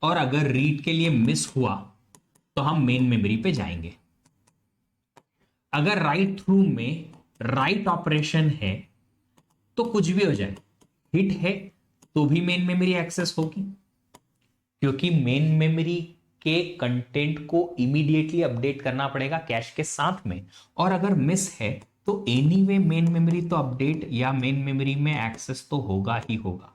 और अगर रीड के लिए मिस हुआ तो हम मेन मेमोरी पे जाएंगे। अगर राइट थ्रू में राइट ऑपरेशन है तो कुछ भी हो जाए, हिट है तो भी मेन मेमोरी एक्सेस होगी क्योंकि मेन मेमोरी के कंटेंट को इमीडिएटली अपडेट करना पड़ेगा कैश के साथ में, और अगर मिस है तो एनीवे मेन मेमोरी तो अपडेट या मेन मेमोरी में एक्सेस तो होगा ही होगा।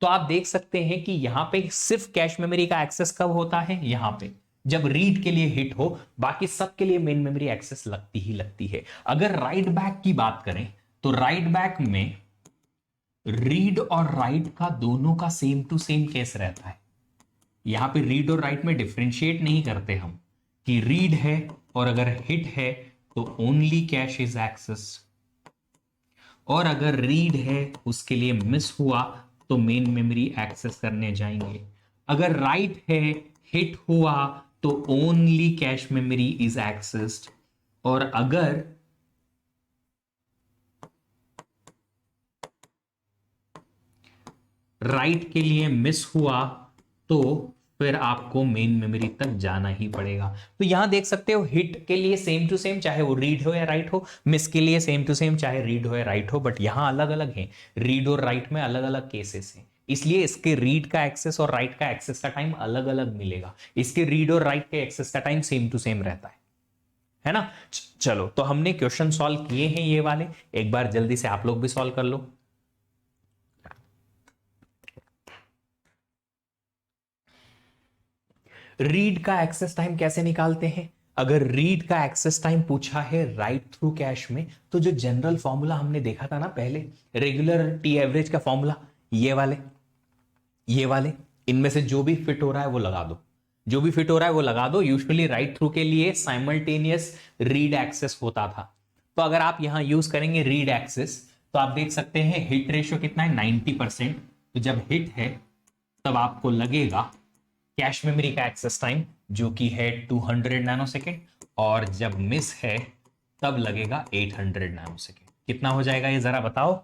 तो आप देख सकते हैं कि यहां पे सिर्फ कैश मेमोरी का एक्सेस कब होता है, यहां पे जब रीड के लिए हिट हो, बाकी सब के लिए मेन मेमोरी एक्सेस लगती ही लगती है। अगर राइट बैक की बात करें तो राइट बैक में रीड और राइट का दोनों का सेम टू सेम केस रहता है। यहां पे रीड और राइट में डिफरेंशिएट नहीं करते हम कि रीड है और अगर हिट है तो ओनली कैश इज एक्सेस, और अगर रीड है उसके लिए मिस हुआ तो मेन मेमोरी एक्सेस करने जाएंगे। अगर राइट है, हिट हुआ तो only cache memory is accessed, और अगर राइट के लिए मिस हुआ तो फिर आपको मेन मेमोरी तक जाना ही पड़ेगा। तो यहां देख सकते हो हिट के लिए सेम टू सेम चाहे वो रीड हो या राइट हो, मिस के लिए सेम टू सेम चाहे रीड हो या राइट हो, बट यहां अलग अलग है, रीड और राइट में अलग अलग केसेस हैं, इसलिए इसके रीड का एक्सेस और राइट का एक्सेस का टाइम अलग अलग मिलेगा। इसके रीड और राइट के एक्सेस का टाइम सेम टू सेम रहता है ना। चलो तो हमने क्वेश्चन सॉल्व किए हैं ये वाले, एक बार जल्दी से आप लोग भी सॉल्व कर लो। रीड का एक्सेस टाइम कैसे निकालते हैं, अगर रीड का एक्सेस टाइम पूछा है राइट थ्रू कैश में तो जो जनरल फॉर्मूला हमने देखा था ना पहले, रेगुलर टी एवरेज का फॉर्मूला, ये वाले इनमें से जो भी फिट हो रहा है वो लगा दो, जो भी फिट हो रहा है वो लगा दो। यूजुअली राइट थ्रू के लिए साइमल्टेनियस रीड एक्सेस होता था, तो अगर आप यहां यूज करेंगे रीड एक्सेस तो आप देख सकते हैं हिट रेशियो कितना है 90%। तो जब हिट है तब आपको लगेगा कैश मेमोरी का एक्सेस टाइम जो कि है 200 नैनो सेकेंड, और जब मिस है तब लगेगा 800 नैनो सेकेंड। कितना हो जाएगा ये जरा बताओ,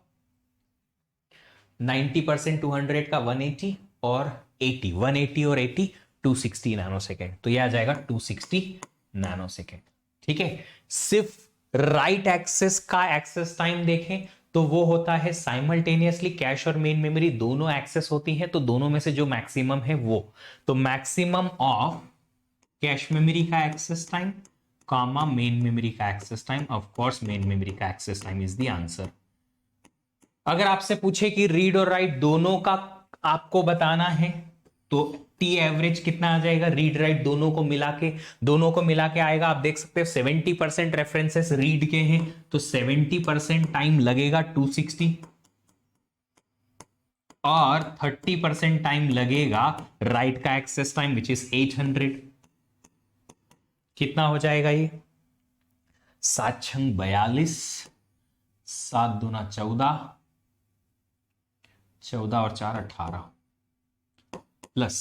90% 200 का 180 और 80, 180 और 80 260 नैनो सेकेंड, तो ये आ जाएगा 260 नैनो सेकेंड। ठीक है, सिर्फ राइट एक्सेस का एक्सेस टाइम देखें तो वो होता है साइमल्टेनियसली कैश और मेन मेमोरी दोनों एक्सेस होती है, तो दोनों में से जो मैक्सिमम है वो, तो मैक्सिमम ऑफ कैश मेमोरी का access time comma main memory का access time, of course main memory का access time is the answer. अगर आपसे पूछे कि रीड और राइट दोनों का आपको बताना है तो टी एवरेज कितना आ जाएगा, रीड राइट दोनों को मिला के आएगा। आप देख सकते हो 70% रेफरेंसेस रीड के हैं, तो 70% टाइम लगेगा 260 और 30% टाइम लगेगा राइट का एक्सेस टाइम विच इज 800। कितना हो जाएगा ये, 7 छंग 42, 7 दूना 14, 14 और 4 18 प्लस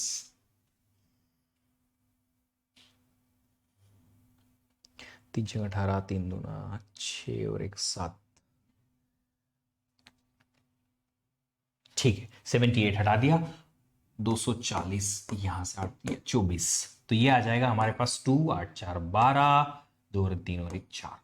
3 छंग 18, 3 दूना 6 और 1 7। ठीक है, 78 हटा दिया, 240 यहां से 8 दिया 24, तो ये आ जाएगा हमारे पास 2 8 4 12, 2 और 3 और 1 4,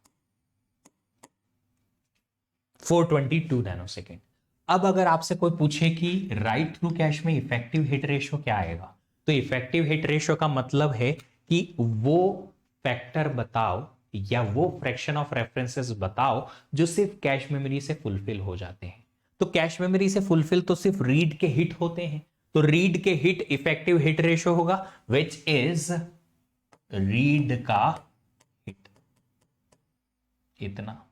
422 नैनो सेकेंड। अब अगर आपसे कोई पूछे कि राइट थ्रू कैश में इफेक्टिव हिट रेशियो क्या आएगा, तो इफेक्टिव हिट रेशियो का मतलब है कि वो फैक्टर बताओ या वो फ्रैक्शन ऑफ रेफरेंसेस बताओ जो सिर्फ कैश मेमोरी से फुलफिल हो जाते हैं। तो कैश मेमोरी से फुलफिल तो सिर्फ रीड के हिट होते हैं, तो रीड के हिट इफेक्टिव हिट रेशियो होगा विच इज रीड का हिट इतना,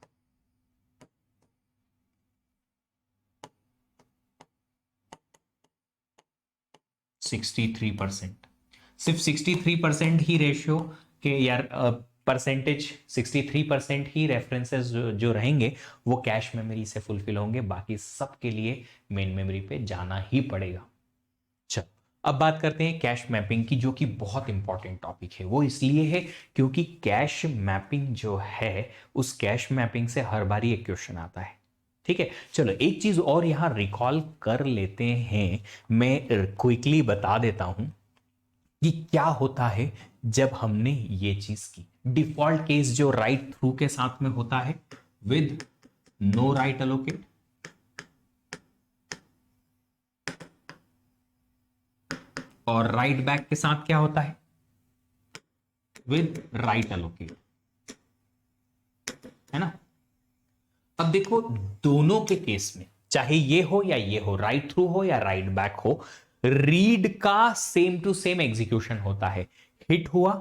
सिर्फ 63% ही रेशियो के यार परसेंटेज 63% ही रेफरेंसेस जो रहेंगे वो कैश मेमोरी से फुलफिल होंगे, बाकी सब के लिए मेन मेमोरी पे जाना ही पड़ेगा। चल अब बात करते हैं कैश मैपिंग की, जो कि बहुत इंपॉर्टेंट टॉपिक है। वो इसलिए है क्योंकि कैश मैपिंग जो है, उस कैश मैपिंग से हर बार एक क्वेश्चन आता है। ठीक है, चलो एक चीज और यहां रिकॉल कर लेते हैं, मैं क्विकली बता देता हूं कि क्या होता है जब हमने ये चीज की। डिफॉल्ट केस जो राइट थ्रू के साथ में होता है विद नो राइट अलोकेट, और राइट बैक के साथ क्या होता है विद राइट अलोकेट, है ना। अब देखो दोनों के केस में, चाहे ये हो या ये हो, राइट थ्रू हो या राइट बैक हो, रीड का सेम टू सेम एग्जीक्यूशन होता है। हिट हुआ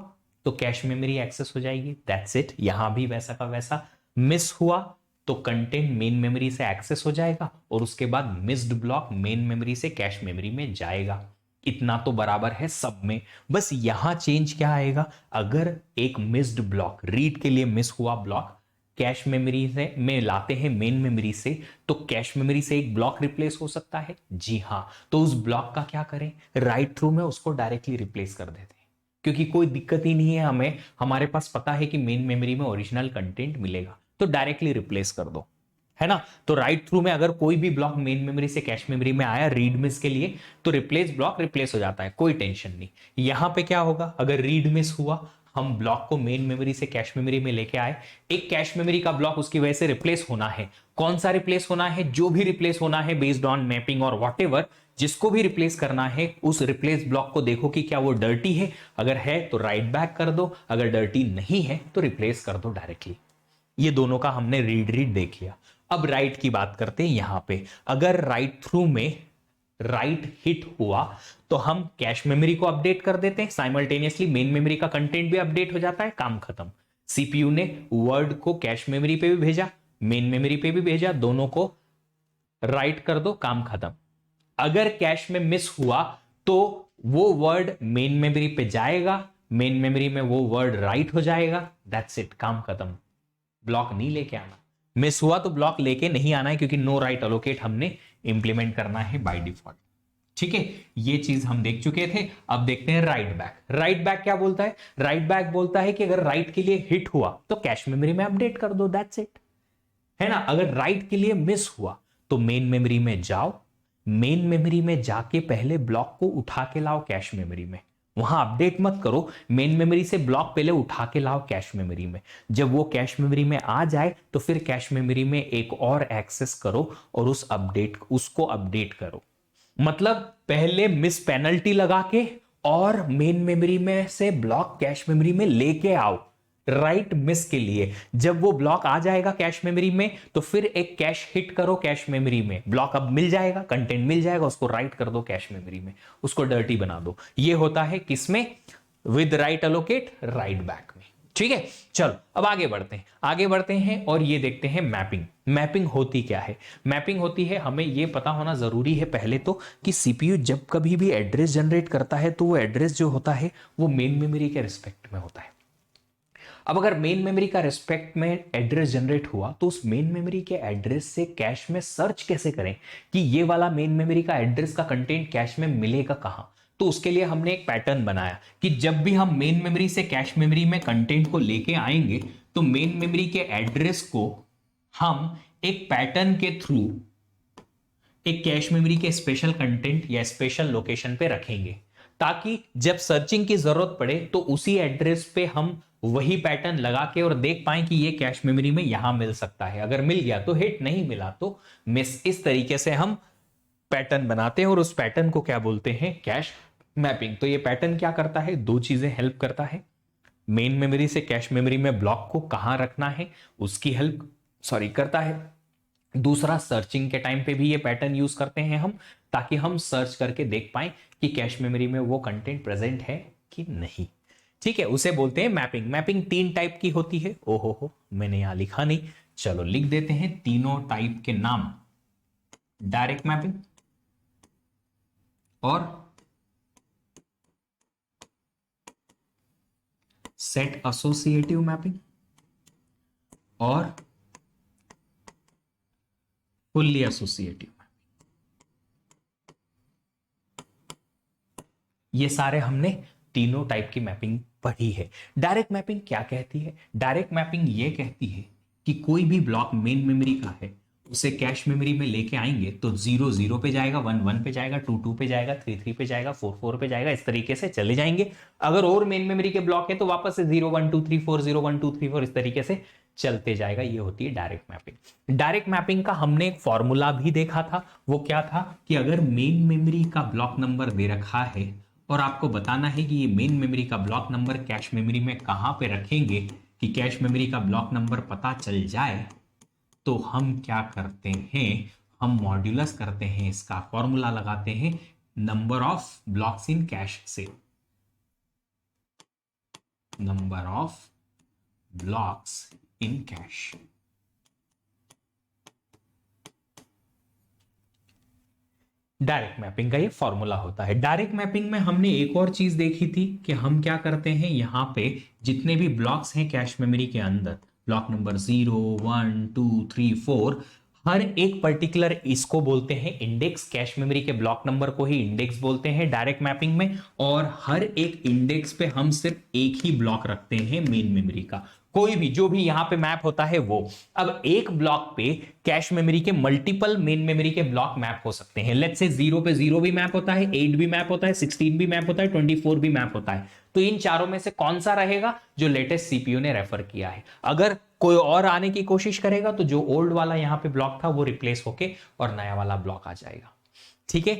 तो कैश मेमोरी एक्सेस हो जाएगी, दैट्स इट। यहां भी वैसा का वैसा। मिस हुआ तो कंटेंट मेन मेमोरी से एक्सेस हो जाएगा और उसके बाद मिस्ड ब्लॉक मेन मेमोरी से कैश मेमोरी में जाएगा। इतना तो बराबर है सब में, बस यहां चेंज क्या आएगा, अगर एक मिस्ड ब्लॉक रीड के लिए मिस हुआ ब्लॉक कैश मेमोरी से में लाते हैं मेन मेमोरी से, तो कैश मेमोरी से एक ब्लॉक रिप्लेस हो सकता है। जी हां, तो उस ब्लॉक का क्या करें, राइट थ्रू में उसको डायरेक्टली रिप्लेस कर देते हैं, क्योंकि कोई दिक्कत ही नहीं है हमें, हमारे पास पता है कि मेन मेमोरी में ओरिजिनल कंटेंट मिलेगा, तो डायरेक्टली रिप्लेस कर दो, है ना। तो राइट थ्रू में अगर कोई भी ब्लॉक मेन मेमोरी से कैश मेमोरी में आया रीड मिस के लिए, तो रिप्लेस ब्लॉक रिप्लेस हो जाता है, कोई टेंशन नहीं। यहां पे क्या होगा, अगर रीड मिस हुआ, हम ब्लॉक को मेन मेमोरी से कैश मेमोरी में लेके आए, एक कैश मेमोरी का ब्लॉक उसकी वजह से रिप्लेस होना है। कौन सा रिप्लेस होना है, जो भी रिप्लेस होना है बेस्ड ऑन मैपिंग और वॉटेवर, जिसको भी रिप्लेस करना है उस रिप्लेस ब्लॉक को देखो कि क्या वो डर्टी है, अगर है तो राइट बैक कर दो, अगर डर्टी नहीं है तो रिप्लेस कर दो डायरेक्टली। ये दोनों का हमने रीड देख लिया। अब राइट की बात करते हैं। यहां पे अगर राइट थ्रू में राइट हिट हुआ तो हम कैश मेमोरी को अपडेट कर देते हैं, साइमल्टेनियसली मेन मेमोरी का कंटेंट भी अपडेट हो जाता है, काम खत्म। सीपीयू ने वर्ड को कैश मेमोरी पे भी भेजा, मेन मेमोरी पे भी भेजा, दोनों को राइट कर दो, काम खत्म। अगर कैश में मिस हुआ तो वो वर्ड मेन मेमोरी पे जाएगा, मेन मेमोरी में वो वर्ड राइट हो जाएगा, दैट्स इट, काम खत्म। ब्लॉक नहीं लेके आना, मिस हुआ तो ब्लॉक लेके नहीं आना है, क्योंकि नो राइट अलोकेट हमने इंप्लीमेंट करना है बाय डिफॉल्ट। ठीक है, ये चीज हम देख चुके थे। अब देखते हैं राइट बैक। राइट बैक क्या बोलता है, राइट बैक बोलता है कि अगर राइट के लिए हिट हुआ तो कैश मेमोरी में अपडेट कर दो, दैट्स इट, है ना। अगर राइट के लिए मिस हुआ तो मेन मेमोरी में जाओ, मेन मेमोरी में जाके पहले ब्लॉक को उठा के लाओ कैश मेमोरी में, वहां अपडेट मत करो, मेन मेमोरी से ब्लॉक पहले उठा के लाओ कैश मेमोरी में। जब वो कैश मेमोरी में आ जाए तो फिर कैश मेमोरी में एक और एक्सेस करो और उसको अपडेट करो। मतलब पहले मिस पेनल्टी लगा के और मेन मेमोरी में से ब्लॉक कैश मेमोरी में लेके आओ राइट मिस के लिए। जब वो ब्लॉक आ जाएगा कैश मेमोरी में तो फिर एक कैश हिट करो कैश मेमोरी में, ब्लॉक अब मिल जाएगा, कंटेंट मिल जाएगा, उसको राइट कर दो कैश मेमोरी में, उसको डर्टी बना दो। ये होता है किसमें? With right allocate right back में। ठीक है, चलो अब आगे बढ़ते हैं और ये देखते हैं मैपिंग। मैपिंग होती क्या है? मैपिंग होती है, हमें ये पता होना जरूरी है पहले तो कि सीपीयू जब कभी भी एड्रेस जनरेट करता है तो वो एड्रेस जो होता है वो मेन मेमोरी के रिस्पेक्ट में होता है। अब अगर मेन मेमोरी का रिस्पेक्ट में एड्रेस जनरेट हुआ तो उस मेन मेमोरी के एड्रेस से कैश में सर्च कैसे करें कि ये वाला मेन मेमोरी का एड्रेस का कंटेंट कैश में मिलेगा कहां? तो उसके लिए हमने एक पैटर्न बनाया कि जब भी हम मेन मेमोरी से कैश मेमोरी में कंटेंट को लेके आएंगे तो मेन मेमोरी के एड्रेस को हम एक पैटर्न के थ्रू एक कैश मेमोरी के स्पेशल कंटेंट या स्पेशल लोकेशन पे रखेंगे, ताकि जब सर्चिंग की जरूरत पड़े तो उसी एड्रेस पे हम वही पैटर्न लगा के और देख पाए कि ये कैश मेमोरी में यहां मिल सकता है। अगर मिल गया तो हिट, नहीं मिला तो मिस। इस तरीके से हम पैटर्न बनाते हैं और उस पैटर्न को क्या बोलते हैं? Cash mapping. तो ये पैटर्न क्या करता है? दो चीजें हेल्प करता है। मेन मेमोरी से कैश मेमोरी में ब्लॉक को कहां रखना है उसकी हेल्प करता है। दूसरा, सर्चिंग के टाइम पे भी ये पैटर्न यूज करते हैं हम, ताकि हम सर्च करके देख पाए कि कैश मेमोरी में वो कंटेंट प्रेजेंट है कि नहीं। ठीक है, उसे बोलते हैं मैपिंग। मैपिंग 3 टाइप की होती है। ओहो मैंने यहां लिखा नहीं, चलो लिख देते हैं तीनों टाइप के नाम। डायरेक्ट मैपिंग और सेट एसोसिएटिव मैपिंग और फुल्ली एसोसिएटिव। ये सारे हमने तीनों टाइप की मैपिंग पढ़ी है। डायरेक्ट मैपिंग क्या कहती है? डायरेक्ट मैपिंग ये कहती है कि कोई भी ब्लॉक मेन मेमोरी का है उसे कैश मेमोरी में लेके आएंगे तो 0 0 पे जाएगा, 1 1 पे जाएगा, 2 2 पे जाएगा, 3 3 पे जाएगा, 4 4 पे जाएगा, इस तरीके से चले जाएंगे। अगर और मेन मेमोरी के ब्लॉक है तो वापस से 0 1 2 3 4 0 1 2 3 4 इस तरीके से चलते जाएगा। ये होती है डायरेक्ट मैपिंग। डायरेक्ट मैपिंग का हमने एक फॉर्मूला भी देखा था। वो क्या था कि अगर मेन मेमोरी का ब्लॉक नंबर दे रखा है और आपको बताना है कि ये मेन मेमोरी का ब्लॉक नंबर कैश मेमोरी में कहां पे रखेंगे कि कैश मेमोरी का ब्लॉक नंबर पता चल जाए, तो हम क्या करते हैं? हम मॉड्यूलस करते हैं, इसका फॉर्मूला लगाते हैं number of blocks in cache से। Number of blocks in cache. Direct mapping का ये फॉर्मूला होता है। डायरेक्ट मैपिंग में हमने एक और चीज देखी थी कि हम क्या करते हैं, यहां पे जितने भी ब्लॉक्स हैं कैश मेमोरी के अंदर, ब्लॉक नंबर 0 1 2 3 4, हर एक पर्टिकुलर इसको बोलते हैं इंडेक्स। कैश मेमोरी के ब्लॉक नंबर को ही इंडेक्स बोलते हैं डायरेक्ट मैपिंग में। और हर एक इंडेक्स पे हम सिर्फ एक ही ब्लॉक रखते हैं मेन मेमोरी का। कोई भी जो भी यहां पे मैप होता है वो, अब एक ब्लॉक पे कैश मेमोरी के मल्टीपल मेन मेमोरी के ब्लॉक मैप हो सकते हैं। लेट्स से 0 पे 0 भी मैप होता है, 8 भी मैप होता है, 16 भी मैप होता है, 24 भी मैप होता है। तो इन चारों में से कौन सा रहेगा? जो लेटेस्ट सीपीयू ने रेफर किया है। अगर कोई और आने की कोशिश करेगा तो जो ओल्ड वाला यहां पे ब्लॉक था वो रिप्लेस होके और नया वाला ब्लॉक आ जाएगा। ठीक है,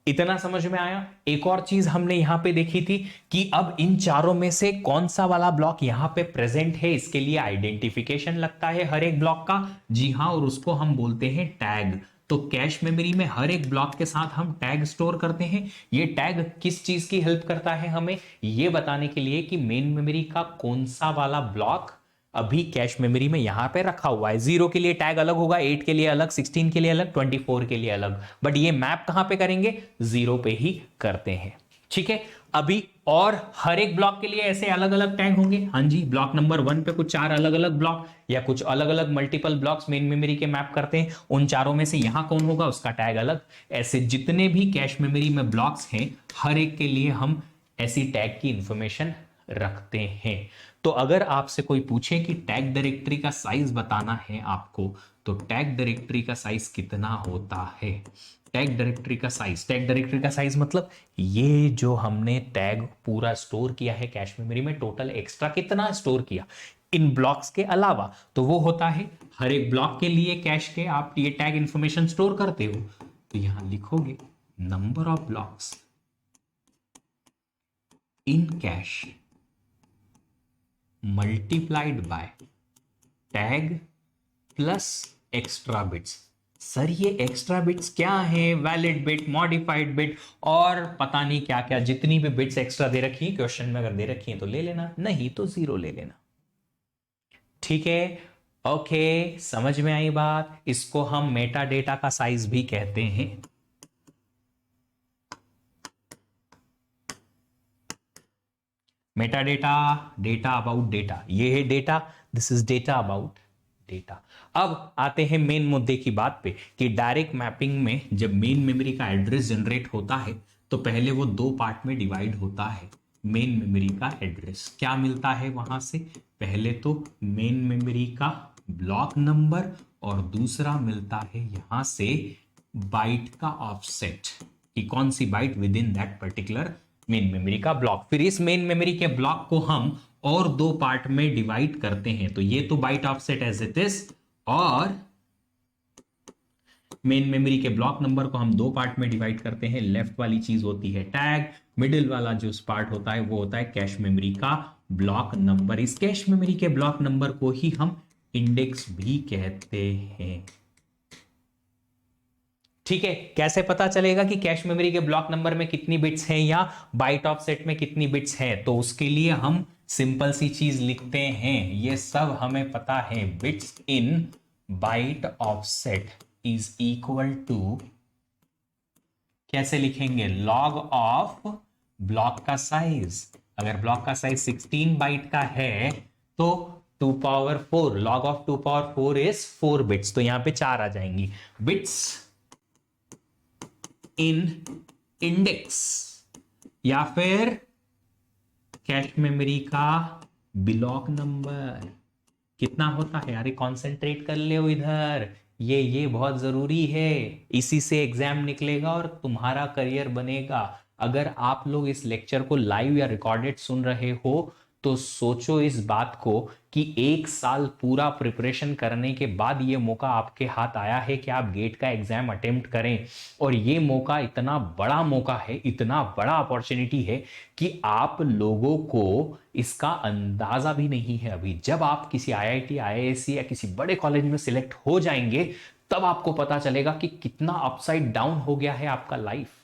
इतना समझ में आया। एक और चीज हमने यहां पे देखी थी कि अब इन चारों में से कौन सा वाला ब्लॉक यहां पे प्रेजेंट है, इसके लिए आइडेंटिफिकेशन लगता है हर एक ब्लॉक का। जी हां, और उसको हम बोलते हैं टैग। तो कैश मेमोरी में हर एक ब्लॉक के साथ हम टैग स्टोर करते हैं। ये टैग किस चीज की हेल्प करता है? हमें ये बताने के लिए कि मेन मेमोरी का कौन सा वाला ब्लॉक अभी कैश मेमोरी में यहां पे रखा हुआ है। 0 के लिए टैग अलग होगा, 8 के लिए अलग, 16 के लिए अलग, 24 के लिए अलग। बट ये मैप कहां पे करेंगे? 0 पे ही करते हैं। ठीक है, अभी और हर एक ब्लॉक के लिए ऐसे अलग अलग टैग होंगे। हाँ जी, ब्लॉक नंबर 1 पे कुछ 4 अलग अलग ब्लॉक या कुछ अलग अलग मल्टीपल ब्लॉक्स मेन मेमोरी के मैप करते हैं। उन चारों में से यहां कौन होगा उसका टैग अलग। ऐसे जितने भी कैश मेमोरी में ब्लॉक्स हैं हर एक के लिए हम ऐसी टैग की इंफॉर्मेशन रखते हैं। तो अगर आपसे कोई पूछे कि टैग डायरेक्टरी का साइज बताना है आपको, तो टैग डायरेक्टरी का साइज कितना होता है? टैग डायरेक्टरी का साइज, टैग डायरेक्टरी का साइज मतलब ये जो हमने टैग पूरा स्टोर किया है कैश मेमोरी में, टोटल एक्स्ट्रा कितना स्टोर किया इन ब्लॉक्स के अलावा, तो वो होता है हर एक ब्लॉक के लिए कैश के आप ये टैग इंफॉर्मेशन स्टोर करते हो, तो यहां लिखोगे number of blocks in cash multiplied by tag plus extra bits. Sir ये एक्स्ट्रा बिट्स क्या है? वैलिड बिट, मॉडिफाइड बिट और पता नहीं क्या क्या, जितनी भी बिट्स एक्स्ट्रा दे रखी है क्वेश्चन में, अगर दे रखी है तो ले लेना, नहीं तो जीरो ले लेना। ठीक है, ओके, समझ में आई बात। इसको हम मेटा डेटा का साइज भी कहते हैं। Meta data, data about data, ये है data, this is data about data. अब आते हैं मेन मुद्दे की बात पे कि डायरेक्ट मैपिंग में जब मेन मेमोरी का एड्रेस जनरेट होता है तो पहले वो दो पार्ट में डिवाइड होता है। मेन मेमोरी का एड्रेस क्या मिलता है वहां से? पहले तो मेन मेमोरी का ब्लॉक नंबर और दूसरा मिलता है यहां से बाइट का ऑफसेट, कि कौन सी byte within that particular main memory का ब्लॉक। फिर इस मेन मेमोरी के ब्लॉक को हम और दो पार्ट में डिवाइड करते हैं, तो ये तो byte offset as it is, और मेन मेमोरी के ब्लॉक नंबर को हम दो पार्ट में डिवाइड करते हैं। लेफ्ट वाली चीज होती है टैग, मिडिल वाला जो पार्ट होता है वो होता है कैश मेमोरी का ब्लॉक नंबर। इस कैश मेमोरी के ब्लॉक नंबर को ही हम इंडेक्स भी कहते हैं। ठीक है, कैसे पता चलेगा कि कैश मेमोरी के ब्लॉक नंबर में कितनी बिट्स हैं या बाइट ऑफसेट में कितनी बिट्स हैं? तो उसके लिए हम सिंपल सी चीज लिखते हैं, ये सब हमें पता है, bits in byte offset is equal to, कैसे लिखेंगे, लॉग ऑफ ब्लॉक का साइज। अगर ब्लॉक का साइज 16 बाइट का है तो 2 power 4, log of 2 power 4 is 4 bits, तो यहां पे 4 आ जाएंगी बिट्स इन इंडेक्स, या फिर कैश मेमोरी का ब्लॉक नंबर कितना होता है? अरे कॉन्सेंट्रेट कर ले इधर, ये बहुत जरूरी है, इसी से एग्जाम निकलेगा और तुम्हारा करियर बनेगा। अगर आप लोग इस लेक्चर को लाइव या रिकॉर्डेड सुन रहे हो तो सोचो इस बात को कि एक साल पूरा प्रिपरेशन करने के बाद ये मौका आपके हाथ आया है कि आप गेट का एग्जाम अटेम्प्ट करें, और ये मौका इतना बड़ा मौका है, इतना बड़ा अपॉर्चुनिटी है कि आप लोगों को इसका अंदाजा भी नहीं है अभी। जब आप किसी आईआईटी, आईआईएससी या किसी बड़े कॉलेज में सिलेक्ट हो जाएंगे तब आपको पता चलेगा कि कितना अपसाइड डाउन हो गया है आपका लाइफ,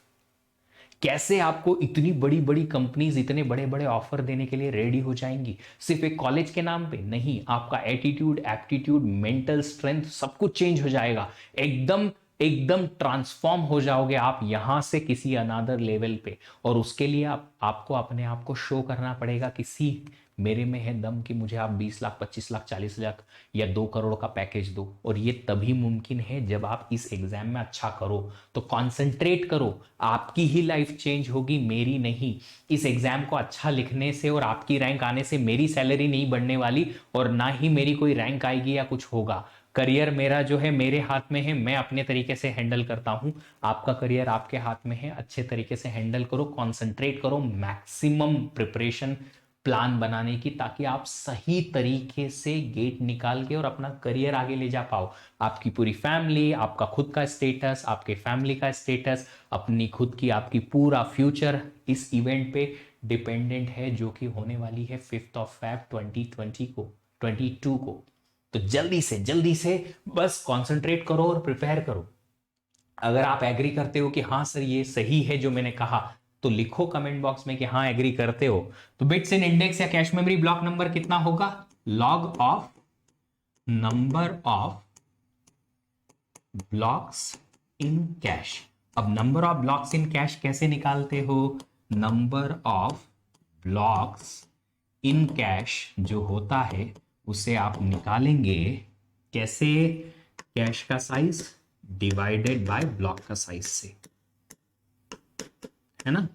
कैसे आपको इतनी बड़ी बड़ी कंपनीज इतने बड़े बड़े ऑफर देने के लिए रेडी हो जाएंगी सिर्फ एक कॉलेज के नाम पे नहीं। आपका एटीट्यूड, एप्टीट्यूड, मेंटल स्ट्रेंथ सब कुछ चेंज हो जाएगा, एकदम एकदम ट्रांसफॉर्म हो जाओगे आप यहां से किसी अनादर लेवल पे। और उसके लिए आपको अपने आप को शो करना पड़ेगा कि सी मेरे में है दम कि मुझे आप 20 लाख, 25 लाख, 40 लाख या 2 करोड़ का पैकेज दो। और ये तभी मुमकिन है जब आप इस एग्जाम में अच्छा करो। तो कॉन्सेंट्रेट करो, आपकी ही लाइफ चेंज होगी, मेरी नहीं। इस एग्जाम को अच्छा लिखने से और आपकी रैंक आने से मेरी सैलरी नहीं बढ़ने वाली और ना ही मेरी कोई रैंक आएगी या कुछ होगा। करियर मेरा जो है मेरे हाथ में है, मैं अपने तरीके से हैंडल करता हूं। आपका करियर आपके हाथ में है, अच्छे तरीके से हैंडल करो, कॉन्सेंट्रेट करो, मैक्सिमम प्रिपरेशन प्लान बनाने की, ताकि आप सही तरीके से गेट निकाल के और अपना करियर आगे ले जा पाओ। आपकी पूरी फैमिली, आपका खुद का स्टेटस, आपके फैमिली का स्टेटस, अपनी खुद की आपकी पूरा फ्यूचर इस इवेंट पे डिपेंडेंट है, जो कि होने वाली है 5 Feb 2020 को, 22 को। तो जल्दी से बस कंसंट्रेट करो और प्रिपेयर करो। अगर आप एग्री करते हो कि हाँ सर ये सही है जो मैंने कहा, तो लिखो कमेंट बॉक्स में कि हाँ एग्री करते हो। तो बिट्स इन इंडेक्स या कैश मेमोरी ब्लॉक नंबर कितना होगा? Log of number of blocks in cache. अब number of blocks in cache कैसे निकालते हो? Number of blocks in cache जो होता है उसे आप निकालेंगे कैसे? कैश का साइज डिवाइडेड बाय ब्लॉक का साइज से, है ना।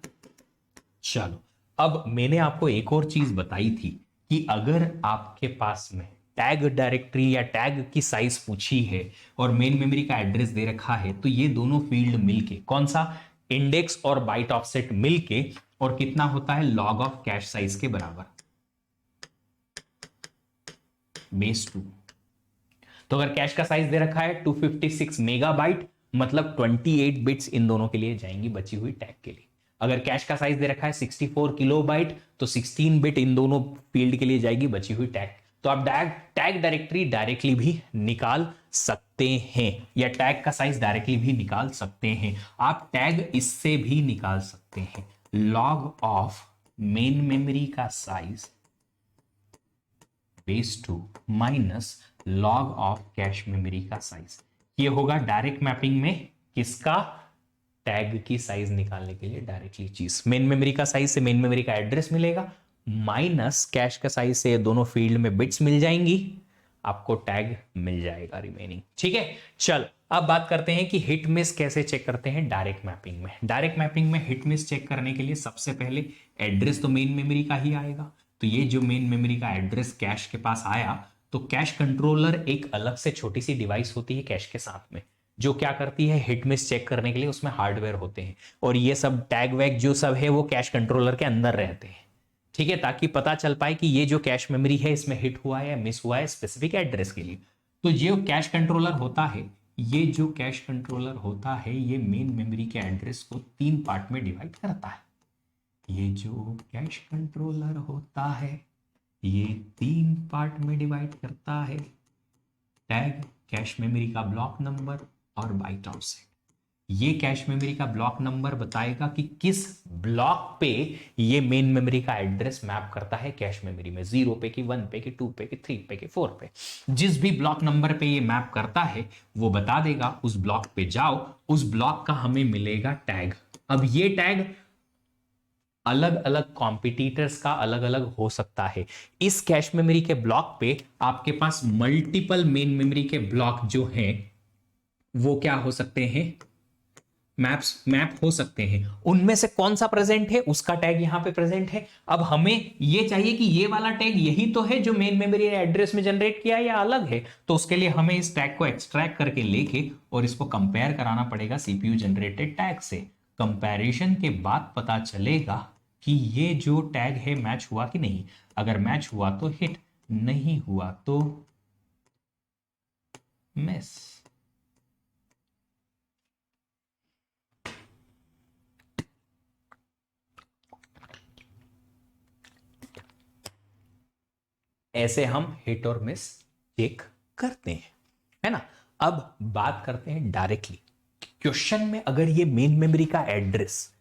चलो, अब मैंने आपको एक और चीज बताई थी कि अगर आपके पास में टैग डायरेक्टरी या टैग की साइज पूछी है और मेन मेमोरी का एड्रेस दे रखा है, तो ये दोनों फील्ड मिलके, कौन सा, इंडेक्स और बाइट ऑफसेट मिलके, और कितना होता है, लॉग ऑफ कैश साइज के बराबर, बेस 2। तो अगर कैश का साइज दे रखा है 256 मेगाबाइट, मतलब 28 बिट्स इन दोनों के लिए जाएंगी बची हुई टैग के लिए। अगर कैश का साइज दे रखा है 64 किलोबाइट, तो 16 बिट इन दोनों फील्ड के लिए जाएगी बची हुई टैग। तो आप टैग डायरेक्टरी डायरेक्टली भी निकाल सकते हैं, या टैग का साइज डायरेक्टली भी निकाल सकते हैं। आप टैग इससे भी निकाल सकते हैं, लॉग ऑफ मेन मेमोरी का size base 2 minus log of cache memory का साइज। ये होगा डायरेक्ट मैपिंग में किसका, टैग की साइज निकालने के लिए डायरेक्टली चीज, मेन मेमोरी का साइज से मेन मेमोरी का एड्रेस मिलेगा, माइनस कैश का साइज से दोनों फील्ड में बिट्स मिल जाएंगी, आपको टैग मिल जाएगा रिमेनिंग। ठीक है, चल अब बात करते हैं कि हिट मिस कैसे चेक करते हैं डायरेक्ट मैपिंग में। डायरेक्ट मैपिंग में हिट मिस चेक करने के लिए सबसे पहले एड्रेस तो मेन मेमोरी का ही आएगा। तो ये जो मेन मेमोरी का एड्रेस कैश के पास आया, तो कैश कंट्रोलर एक अलग से छोटी सी डिवाइस होती है कैश के साथ में, जो क्या करती है, हिट मिस चेक करने के लिए उसमें हार्डवेयर होते हैं, और ये सब टैग वैग जो सब है वो कैश कंट्रोलर के अंदर रहते हैं। ठीक है, ताकि पता चल पाए कि ये जो कैश मेमोरी है इसमें हिट हुआ है या मिस हुआ है स्पेसिफिक एड्रेस के लिए। तो ये कैश कंट्रोलर होता है, ये जो कैश कंट्रोलर होता है ये मेन मेमोरी के एड्रेस को 3 पार्ट में डिवाइड करता है। ये जो कैश कंट्रोलर होता है ये 3 पार्ट में डिवाइड करता है, टैग, कैश मेमोरी का ब्लॉक नंबर और बाइट ऑफसेट। ये कैश मेमोरी का ब्लॉक नंबर बताएगा कि किस ब्लॉक पे ये मेन मेमोरी का एड्रेस मैप करता है कैश मेमोरी में, 0 पे कि 1 पे कि 2 पे कि 3 पे कि 4 पे। जिस भी ब्लॉक नंबर पे ये मैप करता है वो बता देगा, उस ब्लॉक पे जाओ, उस ब्लॉक का हमें मिलेगा टैग। अब ये टैग अलग अलग कॉम्पिटिटर्स का अलग अलग हो सकता है। इस कैश मेमोरी के ब्लॉक पे आपके पास मल्टीपल मेन मेमोरी के ब्लॉक जो हैं वो क्या हो सकते हैं, मैप हो सकते हैं। उनमें से कौन सा प्रेजेंट है उसका टैग यहां पे प्रेजेंट है। अब हमें ये चाहिए कि ये वाला टैग यही तो है जो मेन मेमोरी एड्रेस में जनरेट किया है या अलग है। तो उसके लिए हमें इस टैग को एक्सट्रैक्ट करके लेके और इसको कंपेयर कराना पड़ेगा सीपीयू जनरेटेड टैग से। कंपैरिजन के बाद पता चलेगा कि ये जो टैग है मैच हुआ कि नहीं। अगर मैच हुआ तो हिट, नहीं हुआ तो मिस। ऐसे हम हिट और मिस चेक करते हैं, है ना। अब बात करते हैं डायरेक्टली। क्वेश्चन में अगर ये मेन मेमोरी का एड्रेस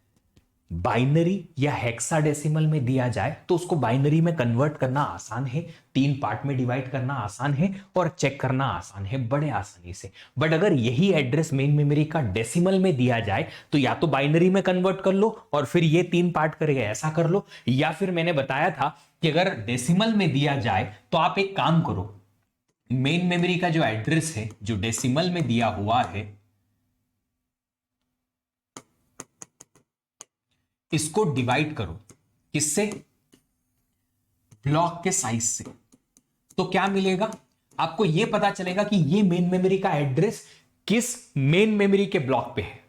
बाइनरी या हेक्साडेसिमल में दिया जाए तो उसको बाइनरी में कन्वर्ट करना आसान है, 3 पार्ट में डिवाइड करना आसान है और चेक करना आसान है बड़े आसानी से। बट अगर यही एड्रेस मेन मेमोरी का डेसिमल में दिया जाए तो या तो बाइनरी में कन्वर्ट कर लो और फिर ये 3 पार्ट करके ऐसा कर लो, या फिर मैंने बताया था कि अगर डेसिमल में दिया जाए तो आप एक काम करो, मेन मेमोरी का जो एड्रेस है जो डेसिमल में दिया हुआ है इसको डिवाइड करो, किससे, ब्लॉक के साइज से। तो क्या मिलेगा आपको, यह पता चलेगा कि ये मेन मेमोरी का एड्रेस किस मेन मेमोरी के ब्लॉक पे है।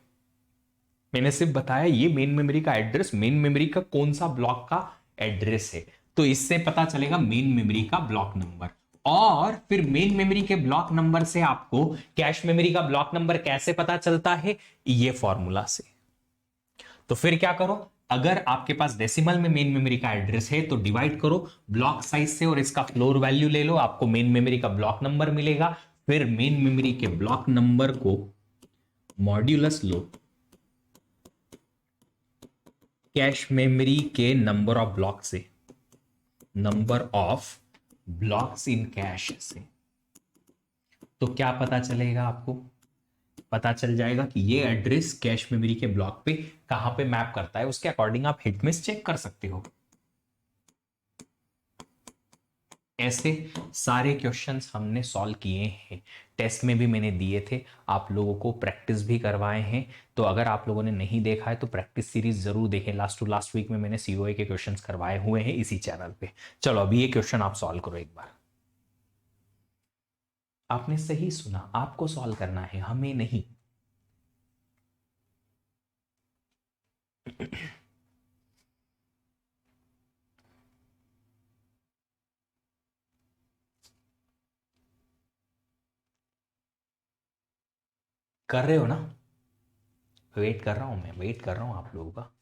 मैंने सिर्फ बताया ये मेन मेमोरी का एड्रेस मेन मेमोरी का कौन सा ब्लॉक का एड्रेस है, तो इससे पता चलेगा मेन मेमोरी का ब्लॉक नंबर। और फिर मेन मेमोरी के ब्लॉक नंबर से आपको कैश मेमोरी का ब्लॉक नंबर कैसे पता चलता है, ये फॉर्मूला से। तो फिर क्या करो, अगर आपके पास डेसिमल में मेन मेमोरी का एड्रेस है तो डिवाइड करो ब्लॉक साइज से और इसका फ्लोर वैल्यू ले लो, आपको मेन मेमोरी का ब्लॉक नंबर मिलेगा। फिर मेन मेमोरी के ब्लॉक नंबर को मॉड्यूलस लो कैश मेमोरी के नंबर ऑफ ब्लॉक से, number of blocks in cache से। तो क्या पता चलेगा आपको, पता चल जाएगा कि ये एड्रेस कैश मेमोरी के ब्लॉक पे कहां पे मैप करता है, उसके अकॉर्डिंग आप हिट मिस चेक कर सकते हो। ऐसे सारे क्वेश्चंस हमने सॉल्व किए हैं, टेस्ट में भी मैंने दिए थे, आप लोगों को प्रैक्टिस भी करवाए हैं। तो अगर आप लोगों ने नहीं देखा है तो प्रैक्टिस सीरीज जरूर देखें, लास्ट टू लास्ट वीक में मैंने सीओए के क्वेश्चंस करवाए हुए हैं इसी चैनल पे। चलो अभी ये क्वेश्चन आप सॉल्व करो एक बार। आपने सही सुना, आपको सॉल्व करना है, हमें नहीं। कर रहे हो ना? वेट कर रहा हूं मैं, वेट कर रहा हूं आप लोगों का।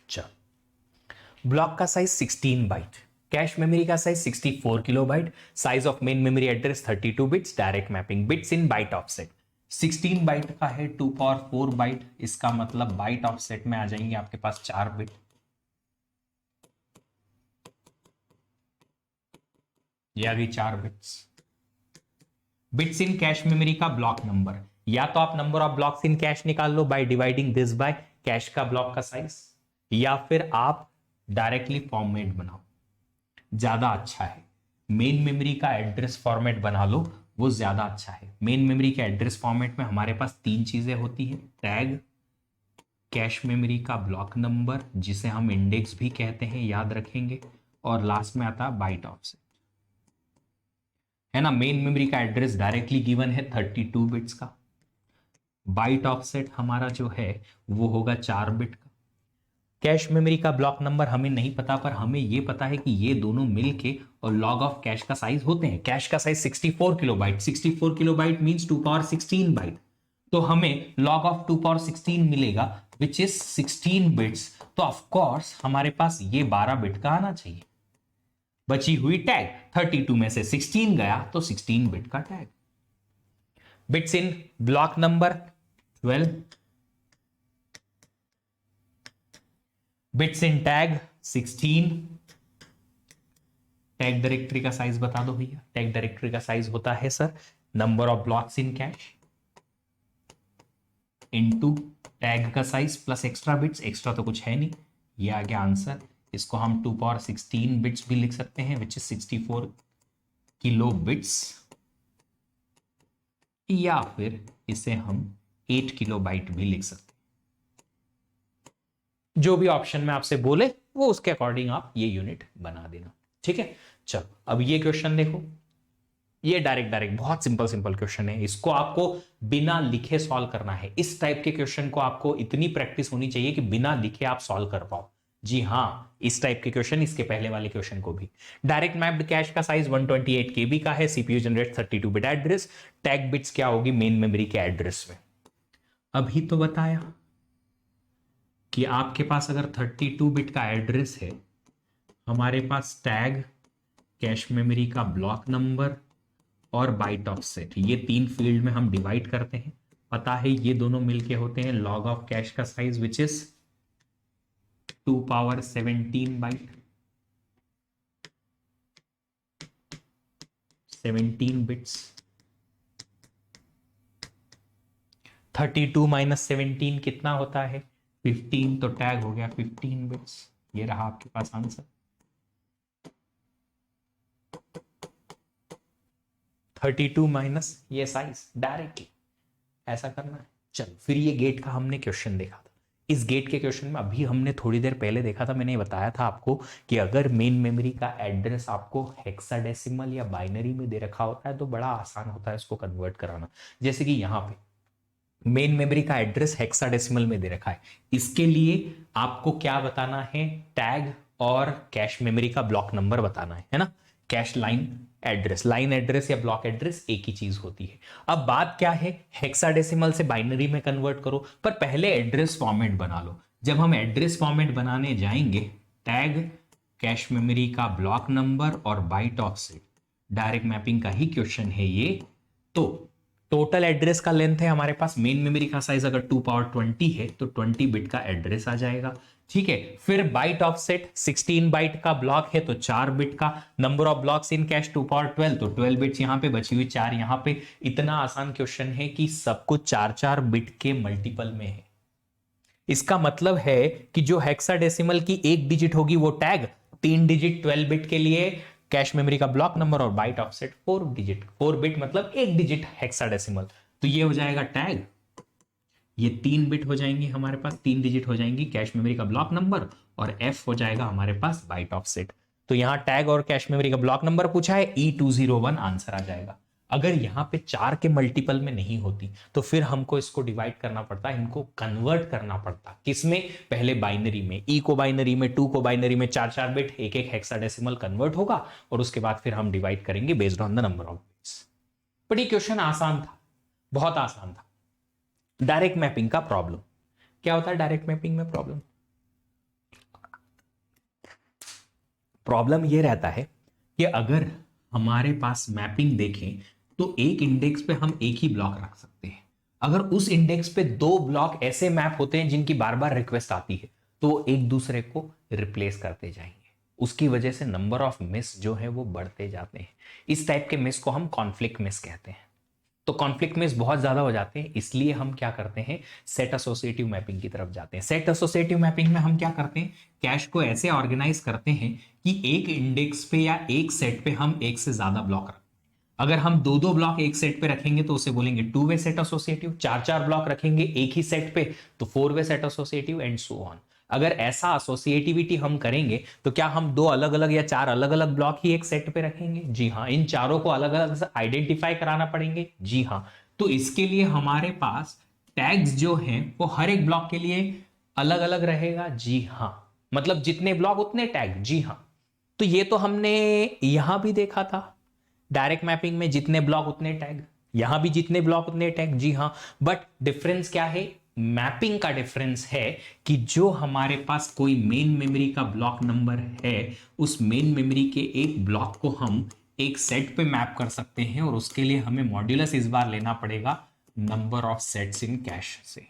चल, ब्लॉक का साइज 16 बाइट, कैश मेमोरी का size 64 kilobyte, size of main memory address 32 bits, direct mapping bits in byte offset. 16 byte का है 2 पावर 4 बाइट, इसका मतलब बाइट ऑफसेट में आ जाएंगे आपके पास 4 बिट। ये आ गई 4 bits. Bits in cache memory का ब्लॉक नंबर, या तो आप number of blocks in cache निकाल लो by dividing this by cache का ब्लॉक का साइज, या फिर आप डायरेक्टली फॉर्मेट बनाओ, ज्यादा अच्छा है। मेन मेमोरी का एड्रेस फॉर्मेट बना लो, वो ज्यादा अच्छा है। मेन मेमोरी के एड्रेस फॉर्मेट में हमारे पास 3 चीजें होती है, टैग, कैश मेमोरी का ब्लॉक नंबर जिसे हम इंडेक्स भी कहते हैं, याद रखेंगे, और लास्ट में आता है बाइट ऑफसेट, है ना। मेन मेमोरी का एड्रेस डायरेक्टली गिवन है 32 बिट्स का, बाइट ऑफसेट हमारा जो है वो होगा 4 बिट का। कैश मेमोरी का ब्लॉक नंबर हमें नहीं पता, पर हमें ये पता है कि ये दोनों मिलके और लॉग ऑफ कैश का साइज होते हैं। कैश का size 64 kilobyte, 64 kilobyte means 2 power 16 byte, तो हमें log ऑफ 2 पावर 16 मिलेगा विच इज 16 बिट्स। तो ऑफ कोर्स हमारे पास ये 12 बिट का आना चाहिए। बची हुई टैग, 32 में से 16 गया तो 16 बिट का tag. Bits in block number 12, bits in tag 16। Tag directory का साइज बता दो भैया। टैग डायरेक्टरी का साइज होता है sir number of blocks in cache into tag का size plus extra bits. Extra तो कुछ है नहीं, ये आ गया आंसर। इसको हम 2 पावर 16 बिट्स भी लिख सकते हैं विच इज 64 किलो बिट्स, या फिर इसे हम 8 किलो बाइट भी लिख सकते हैं। जो भी ऑप्शन में आपसे बोले वो उसके अकॉर्डिंग आप ये यूनिट बना देना, ठीक है। चलो अब ये क्वेश्चन देखो, ये डायरेक्ट डायरेक्ट बहुत सिंपल सिंपल क्वेश्चन है, इसको आपको बिना लिखे सॉल्व करना है। इस टाइप के क्वेश्चन को आपको इतनी प्रैक्टिस होनी चाहिए कि बिना लिखे आप सॉल्व कर पाओ। जी हाँ, इस टाइप के क्वेश्चन, इसके पहले वाले क्वेश्चन को भी। डायरेक्ट मैप्ड कैश का साइज 128 केबी का है, CPU generate 32 bit address, tag bits क्या होगी मेन मेमोरी के एड्रेस में। अभी तो बताया कि आपके पास अगर 32 बिट का एड्रेस है, हमारे पास टैग, कैश मेमोरी का ब्लॉक नंबर और बाइट ऑफसेट, ये 3 फील्ड में हम डिवाइड करते हैं। पता है ये दोनों मिलके होते हैं लॉग ऑफ कैश का size which is 2 power 17 byte, 17 bits. 32 minus 17 कितना होता है 15, तो टैग हो गया 15 बिट्स। ये रहा आपके पास आंसर। 32 माइनस ये साइज, डायरेक्टली ऐसा करना है। चलो फिर ये गेट का हमने क्वेश्चन देखा था। इस गेट के क्वेश्चन में अभी हमने थोड़ी देर पहले देखा था, मैंने बताया था आपको कि अगर मेन मेमोरी का एड्रेस आपको हेक्साडेसिमल या बाइनरी में दे रखा होता है तो बड़ा आसान होता है इसको कन्वर्ट कराना। जैसे कि यहाँ पे मेन मेमोरी का एड्रेस हेक्साडेसिमल में दे रखा है, इसके लिए आपको क्या बताना है, टैग और कैश मेमोरी का ब्लॉक नंबर बताना है ना। Cache line address, line address या ब्लॉक एड्रेस एक ही चीज होती है। अब बात क्या है, हेक्साडेसिमल से बाइनरी में कन्वर्ट करो, पर पहले एड्रेस फॉर्मेट बना लो। जब हम एड्रेस फॉर्मेट बनाने जाएंगे, टैग, कैश मेमोरी का ब्लॉक नंबर और बाइट ऑफसेट, डायरेक्ट मैपिंग का ही क्वेश्चन है ये। तो टोटल एड्रेस का लेंथ है हमारे पास, मेन मेमोरी का साइज अगर 2 पावर 20 है तो 20 बिट का एड्रेस आ जाएगा, ठीक है। फिर बाइट ऑफसेट 16 बाइट का ब्लॉक है तो 4 बिट का, number of blocks in cash 2 power 12 तो 12 बिट्स यहां पे, बची हुई 4 यहां पे। इतना आसान क्वेश्चन है कि सब कुछ 4-4 बिट के मल्टीपल में है। इसका मतलब है कि जो हेक्साडेसिमल की एक डिजिट होगी वो टैग, 3 डिजिट 12 बिट के लिए कैश मेमोरी का ब्लॉक नंबर और बाइट ऑफसेट 4 बिट मतलब 1 डिजिट हेक्साडेसिमल। तो ये हो जाएगा टैग, ये 3 बिट हो जाएंगी हमारे पास, 3 डिजिट हो जाएंगी कैश मेमोरी का ब्लॉक नंबर, और एफ हो जाएगा हमारे पास बाइट ऑफसेट। तो यहां टैग और कैश मेमोरी का ब्लॉक नंबर पूछा है, E201 आंसर आ जाएगा। अगर यहां पे 4 के मल्टीपल में नहीं होती तो फिर हमको इसको डिवाइड करना पड़ता, इनको कन्वर्ट करना पड़ता, किसमें, पहले बाइनरी में, ई को बाइनरी में, 2 को बाइनरी में, 4 बिट एक एक हेक्साडेसिमल कन्वर्ट होगा, और उसके बाद फिर हम डिवाइड करेंगे based on the number of bits. But ये क्वेश्चन आसान था, बहुत आसान था। डायरेक्ट मैपिंग का प्रॉब्लम क्या होता है? डायरेक्ट मैपिंग में प्रॉब्लम ये रहता है कि अगर हमारे पास मैपिंग देखें तो एक इंडेक्स पे हम एक ही ब्लॉक रख सकते हैं। अगर उस इंडेक्स पे 2 ब्लॉक ऐसे मैप होते हैं जिनकी बार बार रिक्वेस्ट आती है, तो वो एक दूसरे को रिप्लेस करते जाएंगे। उसकी वजह से नंबर ऑफ मिस जो है वो बढ़ते जाते हैं। इस टाइप के मिस को हम कॉन्फ्लिक्ट मिस कहते हैं। तो कॉन्फ्लिक्ट मिस बहुत ज्यादा हो जाते हैं, इसलिए हम क्या करते हैं, सेट एसोसिएटिव मैपिंग की तरफ जाते हैं। सेट एसोसिएटिव मैपिंग में हम क्या करते हैं, कैश को ऐसे ऑर्गेनाइज करते हैं कि एक इंडेक्स पे या एक सेट पे हम एक से ज्यादा ब्लॉक रखते हैं। अगर हम 2 ब्लॉक एक सेट पे रखेंगे तो उसे बोलेंगे 2 वे सेट एसोसिएटिव, 4 ब्लॉक रखेंगे एक ही सेट पे तो 4 way set associative, and so on. अगर ऐसा एसोसिएटिविटी हम करेंगे तो क्या हम 2 अलग अलग या 4 अलग अलग ब्लॉक ही एक सेट पे रखेंगे? जी हाँ। इन चारों को अलग अलग आइडेंटिफाई कराना पड़ेंगे? जी हाँ। तो इसके लिए हमारे पास टैग्स जो हैं वो हर एक ब्लॉक के लिए अलग अलग रहेगा? जी हाँ। मतलब जितने ब्लॉक उतने टैग? जी हाँ। तो ये तो हमने यहां भी देखा था, डायरेक्ट मैपिंग में जितने ब्लॉक उतने टैग, यहां भी जितने ब्लॉक उतने टैग। जी हां। बट डिफरेंस क्या है? मैपिंग का डिफरेंस है कि जो हमारे पास कोई मेन मेमोरी का ब्लॉक नंबर है, उस मेन मेमोरी के एक ब्लॉक को हम एक सेट पे मैप कर सकते हैं, और उसके लिए हमें मॉड्यूलस इस बार लेना पड़ेगा number of sets in cache से।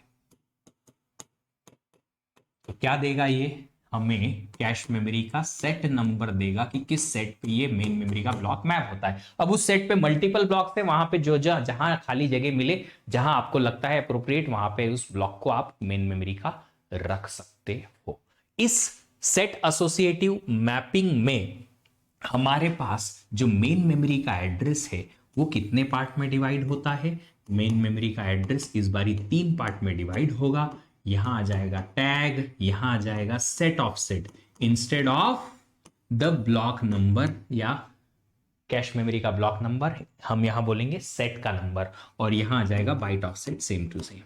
तो क्या देगा ये? हमें कैश मेमोरी का सेट नंबर देगा कि किस सेट पे ये मेन मेमोरी का ब्लॉक मैप होता है। अब उस सेट पे मल्टीपल ब्लॉक्स है, वहां पे जो जहां खाली जगह मिले, जहां आपको लगता है अप्रोप्रिएट, वहां पे उस ब्लॉक को आप मेन मेमोरी का रख सकते हो। इस सेट एसोसिएटिव मैपिंग में हमारे पास जो मेन मेमोरी का एड्रेस है वो कितने पार्ट में डिवाइड होता है? मेन मेमोरी का एड्रेस इस बारी 3 पार्ट में डिवाइड होगा। यहां आ जाएगा टैग, यहां आ जाएगा set offset instead of the block number, या कैश मेमोरी का ब्लॉक नंबर हम यहां बोलेंगे सेट का नंबर, और यहां आ जाएगा byte offset same to same.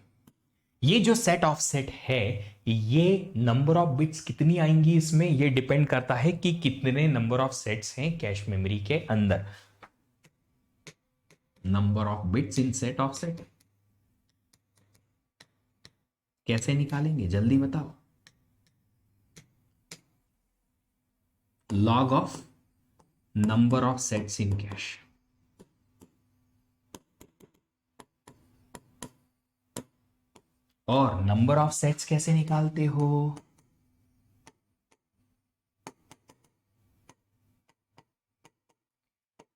ये जो सेट ऑफसेट है, ये नंबर ऑफ बिट्स कितनी आएंगी इसमें, ये डिपेंड करता है कि कितने नंबर ऑफ सेट्स हैं कैश मेमोरी के अंदर। Number of bits in set offset कैसे निकालेंगे, जल्दी बताओ। Log of number of sets in cash. और नंबर ऑफ सेट्स कैसे निकालते हो?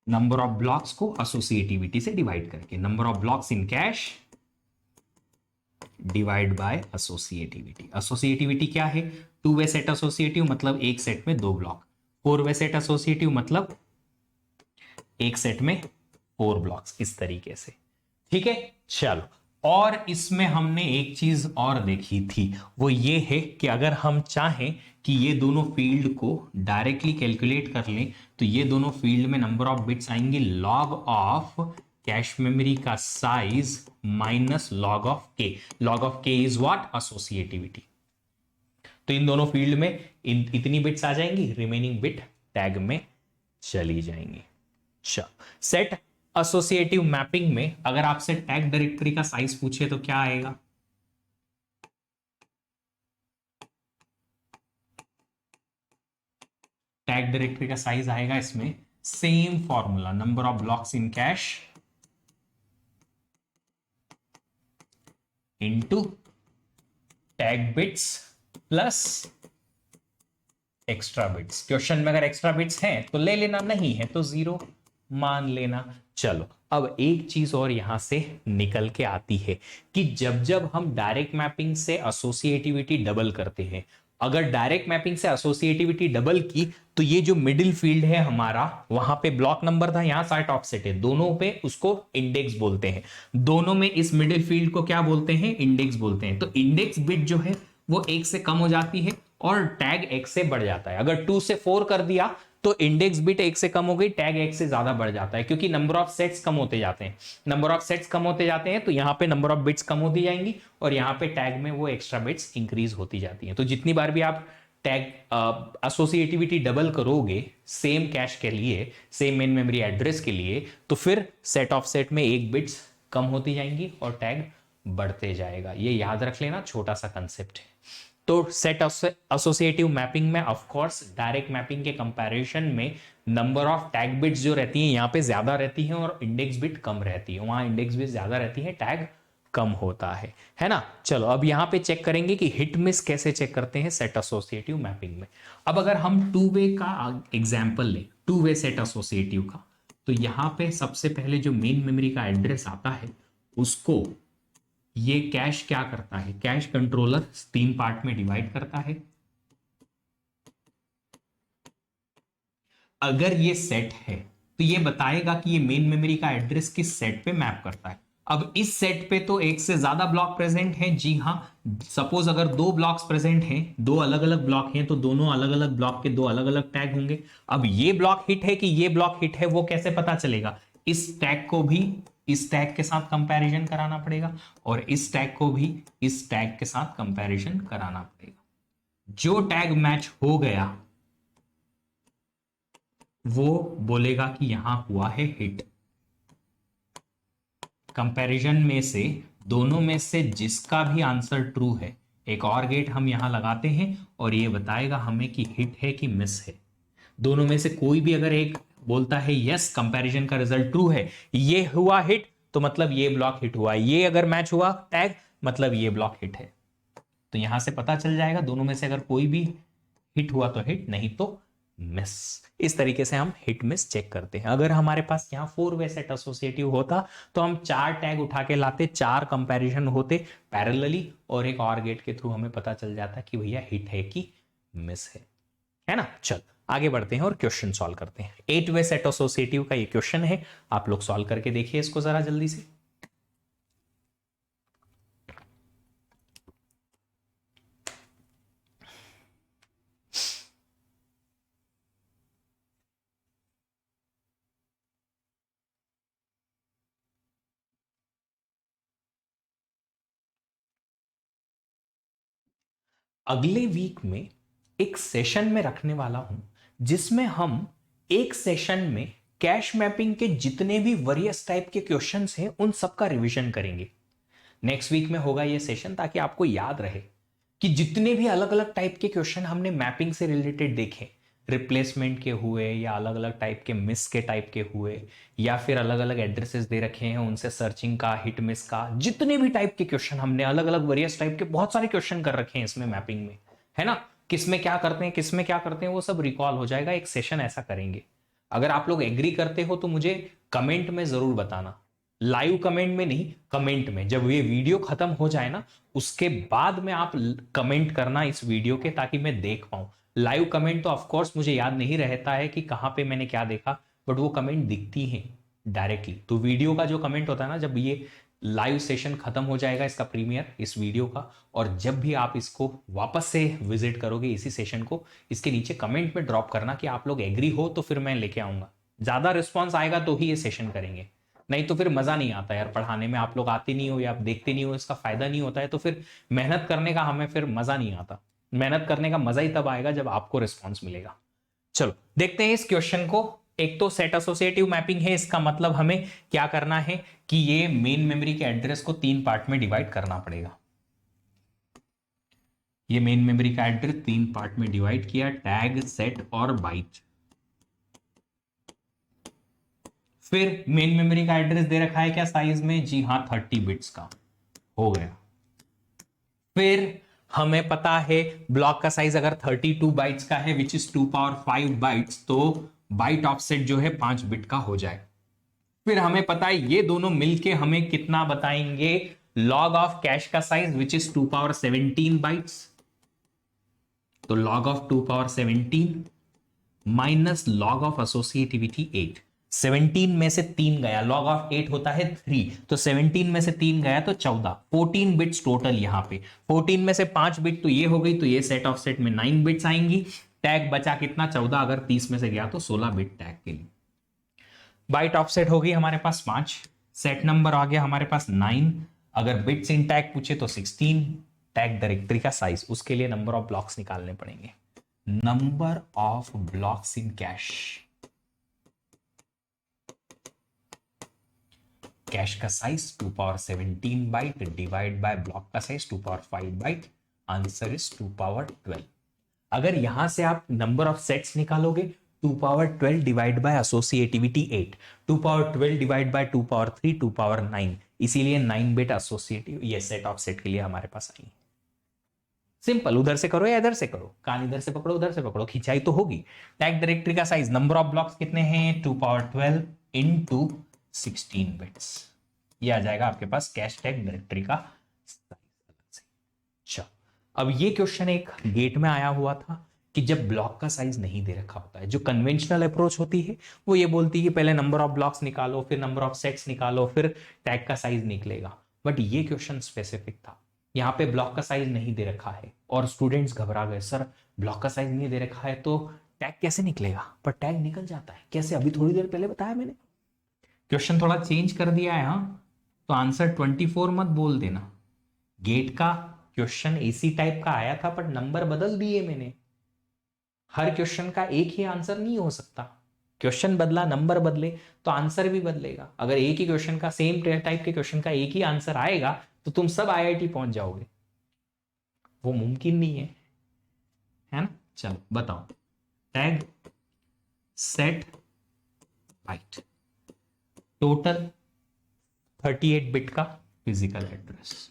नंबर ऑफ ब्लॉक्स को एसोसिएटिविटी से डिवाइड करके, number of blocks in cash divide by associativity. Associativity क्या है? 2 वे सेट एसोसिएटिव मतलब एक सेट में 2 ब्लॉक, 4 वे सेट एसोसिएटिव मतलब एक सेट में 4 ब्लॉक्स, इस तरीके से। ठीक है, चलो। और इसमें हमने एक चीज और देखी थी, वो ये है कि अगर हम चाहें कि ये दोनों फील्ड को डायरेक्टली कैलकुलेट कर लें, तो ये दोनों फील्ड में नंबर ऑफ बिट्स आएंगे लॉग ऑफ कैश मेमोरी का साइज माइनस लॉग ऑफ के। लॉग ऑफ के इज व्हाट? एसोसिएटिविटी। तो इन दोनों फील्ड में इतनी बिट्स आ जाएंगी, रिमेनिंग बिट टैग में चली जाएंगी। सेट एसोसिएटिव मैपिंग में अगर आपसे टैग डायरेक्टरी का साइज पूछे तो क्या आएगा? टैग डायरेक्टरी का साइज आएगा इसमें same formula, number of blocks in cache into tag bits plus extra bits. Question में अगर एक्स्ट्रा बिट्स हैं तो ले लेना, नहीं है तो 0 मान लेना। चलो, अब एक चीज और यहां से निकल के आती है कि जब जब हम डायरेक्ट मैपिंग से एसोसिएटिविटी डबल करते हैं अगर डायरेक्ट मैपिंग से एसोसिएटिविटी डबल की तो ये जो मिडिल फील्ड है हमारा, वहां पे ब्लॉक नंबर था, यहां 60 ऑफसेट है, दोनों पे उसको इंडेक्स बोलते हैं। दोनों में इस मिडिल फील्ड को क्या बोलते हैं? इंडेक्स बोलते हैं। तो इंडेक्स बिट जो है वो 1 से कम हो जाती है और टैग 1 से बढ़ जाता है। अगर 2 से 4 कर दिया तो इंडेक्स बिट 1 से कम हो गई, टैग 1 से ज्यादा बढ़ जाता है, क्योंकि नंबर ऑफ सेट्स कम होते जाते हैं। नंबर ऑफ सेट्स कम होते जाते हैं तो यहां पे नंबर ऑफ बिट्स कम होती जाएंगी और यहां पे टैग में वो एक्स्ट्रा बिट्स इंक्रीज होती जाती हैं। तो जितनी बार भी आप टैग एसोसिएटिविटी डबल करोगे सेम कैश के लिए, सेम मेन मेमोरी एड्रेस के लिए, तो फिर सेट ऑफ सेट में एक बिट्स कम होती जाएंगी और टैग बढ़ते जाएगा। ये याद रख लेना, छोटा सा कंसेप्ट है। तो सेट एसोसिएटिव मैपिंग में ऑफ कोर्स डायरेक्ट मैपिंग के कंपैरिजन में नंबर ऑफ टैग बिट्स जो रहती हैं यहाँ पे ज्यादा रहती हैं और इंडेक्स बिट कम रहती है। वहां इंडेक्स बिट ज्यादा रहती है, टैग कम होता है ना। चलो अब यहां पे चेक करेंगे कि हिट मिस कैसे चेक करते हैं सेट एसोसिएटिव मैपिंग में। अब अगर हम टू वे का एग्जांपल लें, टू वे सेट एसोसिएटिव का, तो यहां पे सबसे पहले जो मेन मेमोरी का एड्रेस आता है उसको ये कैश क्या करता है, कैश कंट्रोलर 3 पार्ट में डिवाइड करता है। अगर ये सेट है तो ये बताएगा कि ये मेन मेमोरी का एड्रेस किस सेट पे मैप करता है। अब इस सेट पे तो एक से ज्यादा ब्लॉक प्रेजेंट हैं, जी हां। सपोज अगर 2 ब्लॉक्स प्रेजेंट हैं, 2 अलग अलग ब्लॉक हैं, तो दोनों अलग अलग ब्लॉक के 2 अलग अलग टैग होंगे। अब ये ब्लॉक हिट है कि ये ब्लॉक हिट है वो कैसे पता चलेगा? इस टैग को भी इस टैग के साथ कंपैरिजन कराना पड़ेगा और इस टैग को भी इस टैग के साथ कंपैरिजन कराना पड़ेगा। जो टैग मैच हो गया वो बोलेगा कि यहां हुआ है हिट। कंपैरिजन में से दोनों में से जिसका भी आंसर ट्रू है, एक और गेट हम यहां लगाते हैं और ये बताएगा हमें कि हिट है कि मिस है। दोनों में से कोई भी अगर एक बोलता है यस कंपैरिजन का रिजल्ट ट्रू है, ये हुआ हिट, तो मतलब ये ब्लॉक हिट हुआ। ये अगर मैच हुआ टैग, मतलब ये ब्लॉक हिट है। तो यहां से पता चल जाएगा दोनों में से अगर कोई भी हिट हुआ तो हिट, नहीं तो मिस। इस तरीके से हम हिट मिस चेक करते हैं। अगर हमारे पास यहां 4 वे सेट एसोसिएटिव होता तो हम 4 टैग उठा के लाते, 4 कंपैरिजन होते पैरेलली और एक और गेट के थ्रू हमें पता चल जाता कि भैया हिट है कि मिस है ना। चल आगे बढ़ते हैं और क्वेश्चन सॉल्व करते हैं। 8 वे सेट एसोसिएटिव का ये क्वेश्चन है, आप लोग सॉल्व करके देखिए इसको जरा जल्दी से। अगले वीक में एक सेशन में रखने वाला हूं जिसमें हम एक सेशन में कैश मैपिंग के जितने भी वेरियस टाइप के क्वेश्चंस हैं उन सबका रिवीजन करेंगे। नेक्स्ट वीक में होगा ये सेशन ताकि आपको याद रहे कि जितने भी अलग अलग टाइप के क्वेश्चन हमने मैपिंग से रिलेटेड देखे, रिप्लेसमेंट के हुए या अलग अलग टाइप के मिस के टाइप के हुए या फिर अलग अलग एड्रेसेस दे रखे हैं उनसे सर्चिंग का, हिट मिस का, जितने भी टाइप के क्वेश्चन हमने अलग अलग वेरियस टाइप के बहुत सारे क्वेश्चन कर रखे हैं इसमें मैपिंग में, है ना। किसमें क्या करते हैं, किसमें क्या करते हैं, वो सब रिकॉल हो जाएगा। एक सेशन ऐसा करेंगे। अगर आप लोग एग्री करते हो तो मुझे कमेंट में जरूर बताना, लाइव कमेंट में नहीं, कमेंट में। जब ये वीडियो खत्म हो जाए ना उसके बाद में आप कमेंट करना इस वीडियो के, ताकि मैं देख पाऊं। लाइव कमेंट तो ऑफ कोर्स मुझे याद नहीं रहता है कि कहां पे मैंने क्या देखा, बट वो कमेंट दिखती हैं डायरेक्टली। तो वीडियो का जो कमेंट होता है ना, जब ये लाइव सेशन खत्म हो जाएगा इसका प्रीमियर इस वीडियो का, और जब भी आप इसको वापस से विजिट करोगे इसी सेशन को, इसके नीचे कमेंट में ड्रॉप करना कि आप लोग एग्री हो, तो फिर मैं लेके आऊंगा। ज्यादा रिस्पॉन्स आएगा तो ही ये सेशन करेंगे, नहीं तो फिर मजा नहीं आता यार पढ़ाने में। आप लोग आते नहीं हो या आप देखते नहीं हो, इसका फायदा नहीं होता है, तो फिर मेहनत करने का हमें फिर मजा नहीं आता। मेहनत करने का मजा ही तब आएगा जब आपको रिस्पॉन्स मिलेगा। चलो देखते हैं इस क्वेश्चन को। एक तो सेट एसोसिएटिव मैपिंग है, इसका मतलब हमें क्या करना है कि ये मेन मेमोरी के एड्रेस को 3 पार्ट में डिवाइड करना पड़ेगा। ये मेन मेमोरी का एड्रेस 3 पार्ट में डिवाइड किया, टैग, सेट और बाइट। फिर मेन मेमोरी का एड्रेस दे रखा है क्या साइज में, जी हाँ 30 बिट्स का हो गया। फिर हमें पता है ब्लॉक का साइज अगर 32 बाइट्स का है विच इज 2 पावर 5 बाइट्स, तो बाइट ऑफसेट जो है 5 बिट का हो जाए। फिर हमें पता है ये दोनों मिलके हमें कितना बताएंगे, लॉग ऑफ कैश का size which is 2 power 17 bytes. तो log of 2 power 17 minus log of associativity 8। 17 में से 3 गया, log of 8 होता है 3, तो 17 में से 3 गया तो 14, 14 बिट्स टोटल यहां पे। 14 में से 5 बिट तो ये हो गई, तो ये सेट ऑफ सेट में 9 बिट्स आएंगी। टैग बचा कितना, 14, अगर 30 में से गया तो 16 बिट टैग के लिए। बाइट ऑफसेट हो गई हमारे पास 5, सेट नंबर आ गया हमारे पास 9, अगर बिट्स इन टैग पूछे तो 16, टैग डायरेक्टरी का साइज, उसके लिए नंबर ऑफ ब्लॉक्स निकालने पड़ेंगे। Number of blocks in cache, cache का size 2 power 17 byte divide by block का size 2 power 5 byte, answer is 2 power 12। अगर यहां से आप नंबर ऑफ सेट्स निकालोगे 2 power 12 divide by associativity 8, 2 power 12 divide by 2 power 3, 2 power 9, इसीलिए 9 बिट एसोसिएटिव ये set of set के लिए हमारे पास आई। सिंपल, उधर से करो या इधर से करो, कान इधर से पकड़ो उधर से पकड़ो, खिंचाई तो होगी। टैग डायरेक्टरी का साइज, नंबर ऑफ ब्लॉक्स कितने हैं, 2 पावर 12 इनटू 16 बिट्स, ये आ जाएगा आपके पास कैश टैग डायरेक्टरी का साइज। चलो, अब ये क्वेश्चन एक गेट में आया हुआ था कि जब ब्लॉक का साइज नहीं दे रखा होता है, जो कन्वेंशनल अप्रोच होती है वो ये बोलती है कि पहले नंबर ऑफ ब्लॉक्स निकालो, फिर नंबर ऑफ सेट्स निकालो, फिर टैग का साइज निकलेगा। बट ये क्वेश्चन स्पेसिफिक था, यहाँ पे ब्लॉक का साइज नहीं दे रखा है और स्टूडेंट्स घबरा गए, सर ब्लॉक का साइज नहीं दे रखा है तो टैग कैसे निकलेगा। पर टैग निकल जाता है कैसे, अभी थोड़ी देर पहले बताया मैंने। क्वेश्चन थोड़ा चेंज कर दिया है, हाँ, तो आंसर 24 मत बोल देना। गेट का क्वेश्चन इसी टाइप का आया था बट नंबर बदल दिए मैंने। हर क्वेश्चन का एक ही आंसर नहीं हो सकता, क्वेश्चन बदला नंबर बदले तो आंसर भी बदलेगा। अगर एक ही क्वेश्चन का, सेम टाइप के क्वेश्चन का एक ही आंसर आएगा तो तुम सब आईआईटी पहुंच जाओगे, वो मुमकिन नहीं है ना। चलो बताओ, tag set byte total 38 bit का फिजिकल एड्रेस,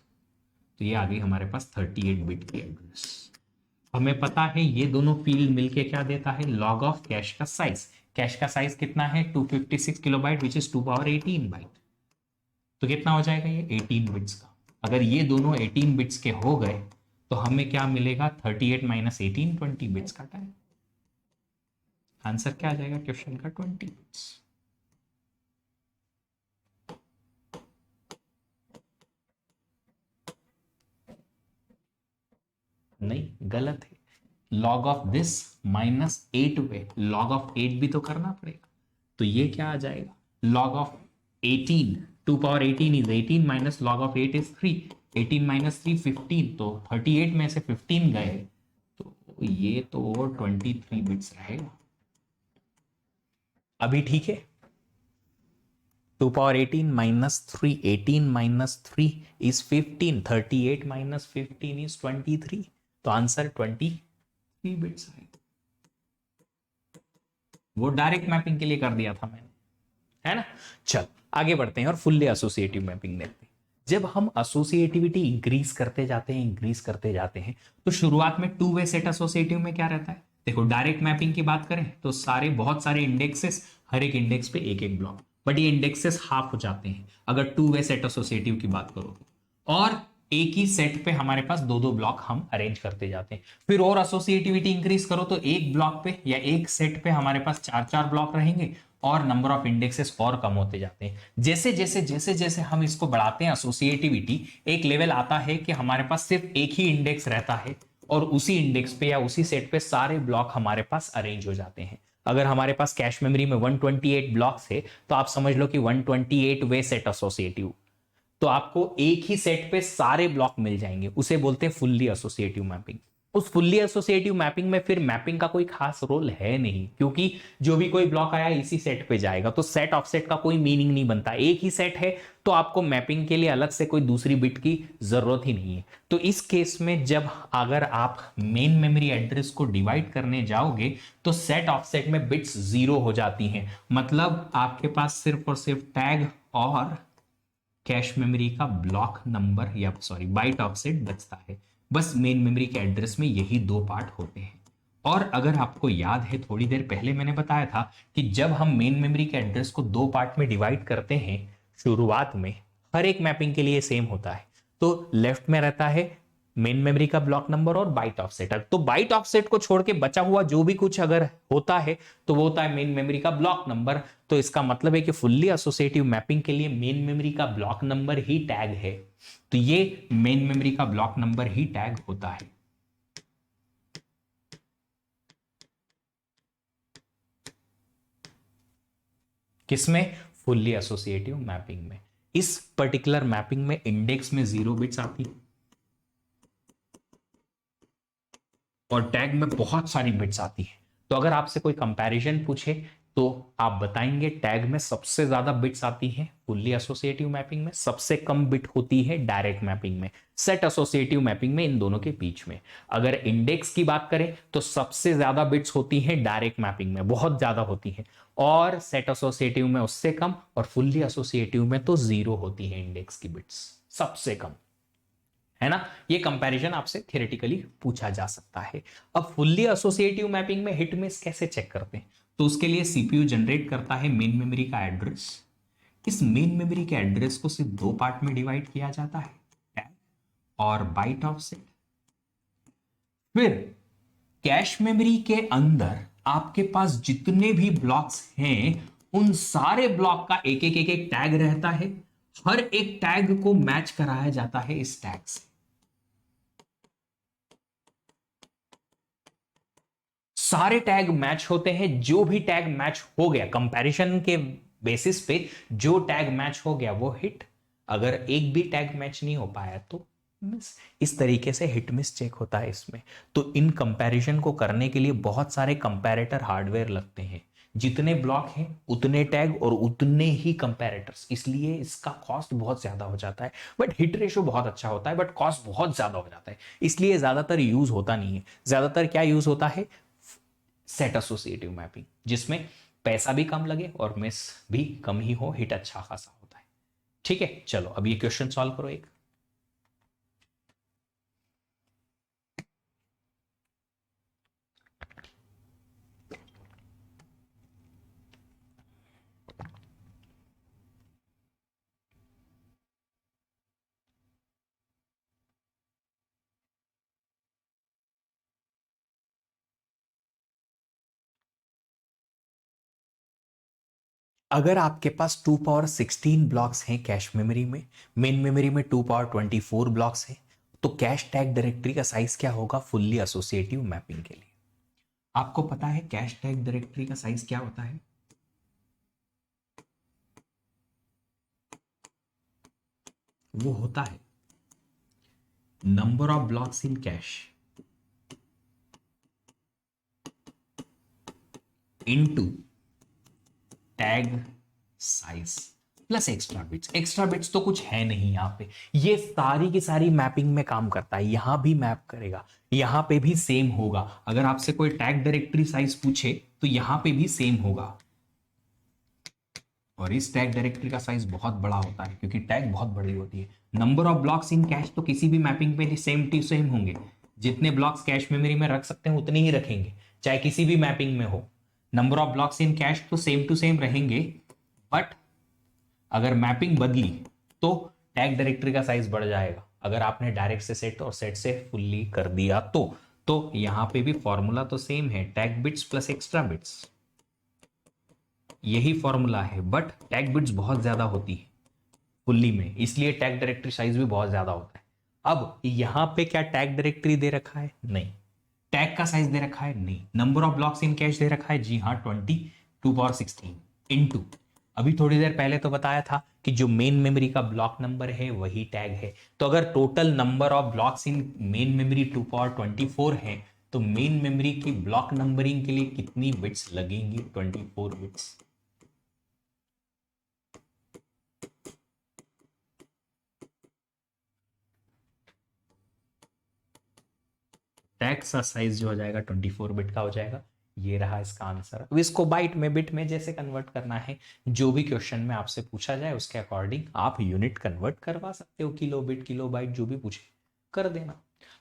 तो ये आ गई हमारे पास 38 बिट की एड्रेस। हमें पता है ये दोनों फील्ड मिलके क्या देता है, लॉग ऑफ कैश का साइज। कैश का साइज कितना है, 256 kilobyte which is 2 power 18 byte, तो कितना हो जाएगा ये 18 बिट्स का। अगर ये दोनों 18 बिट्स के हो गए तो हमें क्या मिलेगा, 38 माइनस 18, 20 बिट्स का टाइम। आंसर क्या आ जाएगा क्वेश्चन का, 20 बिट्स। नहीं, गलत है। Log of this minus 8 way, log of 8 भी तो करना पड़ेगा, तो ये क्या आ जाएगा, log of 18, 2 power 18 is 18 minus log of 8 is 3, 18 minus 3 15, तो 38 में से 15 गए तो ये तो 23 बिट्स रहेगा। अभी ठीक है, 2 power 18 minus 3, 18 minus 3 is 15, 38 minus 15 is 23, तो आंसर 23 बिट्स आएगा। वो डायरेक्ट मैपिंग के लिए कर दिया था मैंने, है ना। चल आगे बढ़ते हैं और फुल्ली एसोसिएटिव मैपिंग देखते हैं। जब हम एसोसिएटिविटी इंक्रीज करते जाते हैं तो शुरुआत में 2 वे सेट एसोसिएटिव में क्या रहता है, देखो डायरेक्ट मैपिंग की बात करें तो बहुत सारे इंडेक्सेस, हर एक इंडेक्स पे एक एक ब्लॉक, बट ये इंडेक्सेस हाफ हो जाते हैं अगर 2 वे सेट एसोसिएटिव की बात करो तो। और एक ही सेट पे हमारे पास 2-2 ब्लॉक हम अरेंज करते जाते हैं। फिर और एसोसिएटिविटी इंक्रीज करो तो एक ब्लॉक पे या एक सेट पे हमारे पास 4-4 ब्लॉक रहेंगे और नंबर ऑफ इंडेक्सेस और कम होते जाते हैं। जैसे हम इसको बढ़ाते हैं एसोसिएटिविटी, एक लेवल आता है कि हमारे पास सिर्फ एक ही इंडेक्स रहता है और उसी इंडेक्स पे या उसी सेट पे सारे ब्लॉक हमारे पास अरेंज हो जाते हैं। अगर हमारे पास कैश मेमोरी में 128 ब्लॉक्स है तो आप समझ लो कि 128 वे सेट एसोसिएटिव, तो आपको एक ही सेट पे सारे ब्लॉक मिल जाएंगे, उसे बोलते हैं फुल्ली एसोसिएटिव मैपिंग। उस फुल्ली एसोसिएटिव मैपिंग में फिर मैपिंग का कोई खास रोल है नहीं, क्योंकि जो भी कोई ब्लॉक आया इसी सेट पे जाएगा, तो सेट ऑफसेट का कोई मीनिंग नहीं बनता। एक ही सेट है तो आपको मैपिंग के लिए अलग से कोई दूसरी बिट की जरूरत ही नहीं है। तो इस केस में जब अगर आप मेन मेमोरी एड्रेस को डिवाइड करने जाओगे तो सेट ऑफसेट में बिट्स 0 हो जाती हैं, मतलब आपके पास सिर्फ और सिर्फ टैग और कैश मेमोरी का ब्लॉक नंबर या बाइट ऑफसेट बचता है। बस मेन मेमोरी के एड्रेस में यही 2 पार्ट होते हैं। और अगर आपको याद है, थोड़ी देर पहले मैंने बताया था कि जब हम मेन मेमोरी के एड्रेस को 2 पार्ट में डिवाइड करते हैं शुरुआत में, हर एक मैपिंग के लिए सेम होता है। तो लेफ्ट में रहता है मेन मेमोरी का ब्लॉक नंबर और बाइट ऑफसेट। तो बाइट ऑफसेट को छोड़ के बचा हुआ जो भी कुछ अगर होता है तो वो होता है मेन मेमोरी का ब्लॉक नंबर। तो इसका मतलब है कि फुल्ली एसोसिएटिव मैपिंग के लिए मेन मेमोरी का ब्लॉक नंबर ही टैग है। तो ये मेन मेमोरी का ब्लॉक नंबर ही टैग होता है। किसमें? फुल्ली एसोसिएटिव मैपिंग में। इस पर्टिकुलर मैपिंग में इंडेक्स में 0 बिट्स आती है और टैग में बहुत सारी बिट्स आती है। तो अगर आपसे कोई कंपैरिजन पूछे तो आप बताएंगे टैग में सबसे ज्यादा बिट्स आती है फुल्ली एसोसिएटिव मैपिंग में, सबसे कम बिट होती है डायरेक्ट मैपिंग में, सेट एसोसिएटिव मैपिंग में, इन दोनों के बीच में। अगर इंडेक्स की बात करें तो सबसे ज्यादा बिट्स होती है डायरेक्ट मैपिंग में, बहुत ज्यादा होती है, और सेट एसोसिएटिव में उससे कम, और फुल्ली एसोसिएटिव में तो 0 होती है इंडेक्स की बिट्स, सबसे कम, है ना। ये कंपैरिजन आपसे थियोरेटिकली पूछा जा सकता है। अब फुल्ली एसोसिएटिव मैपिंग में हिट मिस कैसे चेक करते हैं? तो उसके लिए सीपीयू जनरेट करता है मेन मेमोरी का एड्रेस। इस मेन मेमोरी के एड्रेस को सिर्फ 2 पार्ट में डिवाइड किया जाता है, टैग और बाइट ऑफसेट। फिर कैश मेमोरी के अंदर आपके पास जितने भी ब्लॉक्स हैं उन सारे ब्लॉक का एक एक टैग रहता है। हर एक टैग को मैच कराया जाता है इस टैग से। सारे टैग मैच होते हैं। जो भी टैग मैच हो गया कंपैरिजन के बेसिस पे, जो टैग मैच हो गया वो हिट, अगर एक भी टैग मैच नहीं हो पाया तो मिस। इस तरीके से हिट मिस चेक होता है इसमें। तो इन कंपैरिजन को करने के लिए बहुत सारे कंपैरेटर हार्डवेयर लगते हैं। जितने ब्लॉक हैं उतने टैग और उतने ही कंपैरेटर्स, इसलिए इसका कॉस्ट बहुत ज्यादा हो जाता है। बट हिट रेशो बहुत अच्छा होता है, बट कॉस्ट बहुत ज्यादा हो जाता है, इसलिए ज्यादातर यूज होता नहीं है। ज्यादातर क्या यूज होता है? सेट एसोसिएटिव मैपिंग, जिसमें पैसा भी कम लगे और मिस भी कम ही हो, हिट अच्छा खासा होता है। ठीक है, चलो अब ये क्वेश्चन सॉल्व करो एक। अगर आपके पास 2 पावर 16 ब्लॉक्स हैं कैश मेमोरी में, मेन मेमोरी में 2 पावर 24 ब्लॉक्स हैं, तो कैश टैग डायरेक्टरी का साइज क्या होगा फुल्ली एसोसिएटिव मैपिंग के लिए? आपको पता है कैश टैग डायरेक्टरी का साइज क्या होता है? वो होता है number of blocks in cache into tag size plus extra bits. Extra bits तो कुछ है नहीं यहां पे, ये सारी की सारी मैपिंग में काम करता है। यहां भी मैप करेगा, यहां पे भी सेम होगा। अगर आपसे कोई टैग डायरेक्टरी साइज पूछे तो यहां पे भी सेम होगा। और इस टैग डायरेक्टरी का साइज बहुत बड़ा होता है क्योंकि टैग बहुत बड़ी होती है। Number of blocks in cash तो किसी भी मैपिंग पे सेम टू सेम होंगे। जितने ब्लॉक्स कैश मेमोरी में रख सकते हैं उतने ही रखेंगे, चाहे किसी भी मैपिंग में हो। Number of blocks in cash तो सेम टू सेम रहेंगे, बट अगर मैपिंग बदली तो टैग डायरेक्टरी का साइज बढ़ जाएगा। अगर आपने डायरेक्ट से सेट और सेट से फुल्ली कर दिया तो यहां पे भी फॉर्मूला तो सेम है, tag bits plus extra bits, यही फॉर्मूला है। बट टैग बिट्स बहुत ज्यादा होती है फुल्ली में, इसलिए टैग डायरेक्टरी साइज भी बहुत ज्यादा होता है। अब यहां पे क्या टैग डायरेक्टरी दे रखा है? नहीं। टैग का साइज दे रखा है? नहीं। Number of blocks in cache दे रखा है? जी हाँ, 2 पावर 16 इंटू, अभी थोड़ी देर पहले तो बताया था कि जो मेन मेमोरी का ब्लॉक नंबर है वही टैग है। तो अगर total number of blocks in main memory 2 power 24 है तो मेन मेमोरी की ब्लॉक नंबरिंग के लिए कितनी बिट्स लगेंगी? 24 बिट्स। टैग का साइज जो हो जाएगा 24 बिट का हो जाएगा। ये रहा इसका आंसर। अब इसको बाइट में बिट में जैसे कन्वर्ट करना है, जो भी क्वेश्चन में आपसे पूछा जाए उसके अकॉर्डिंग आप यूनिट कन्वर्ट करवा सकते हो, किलो बिट किलो बाइट जो भी पूछे कर देना।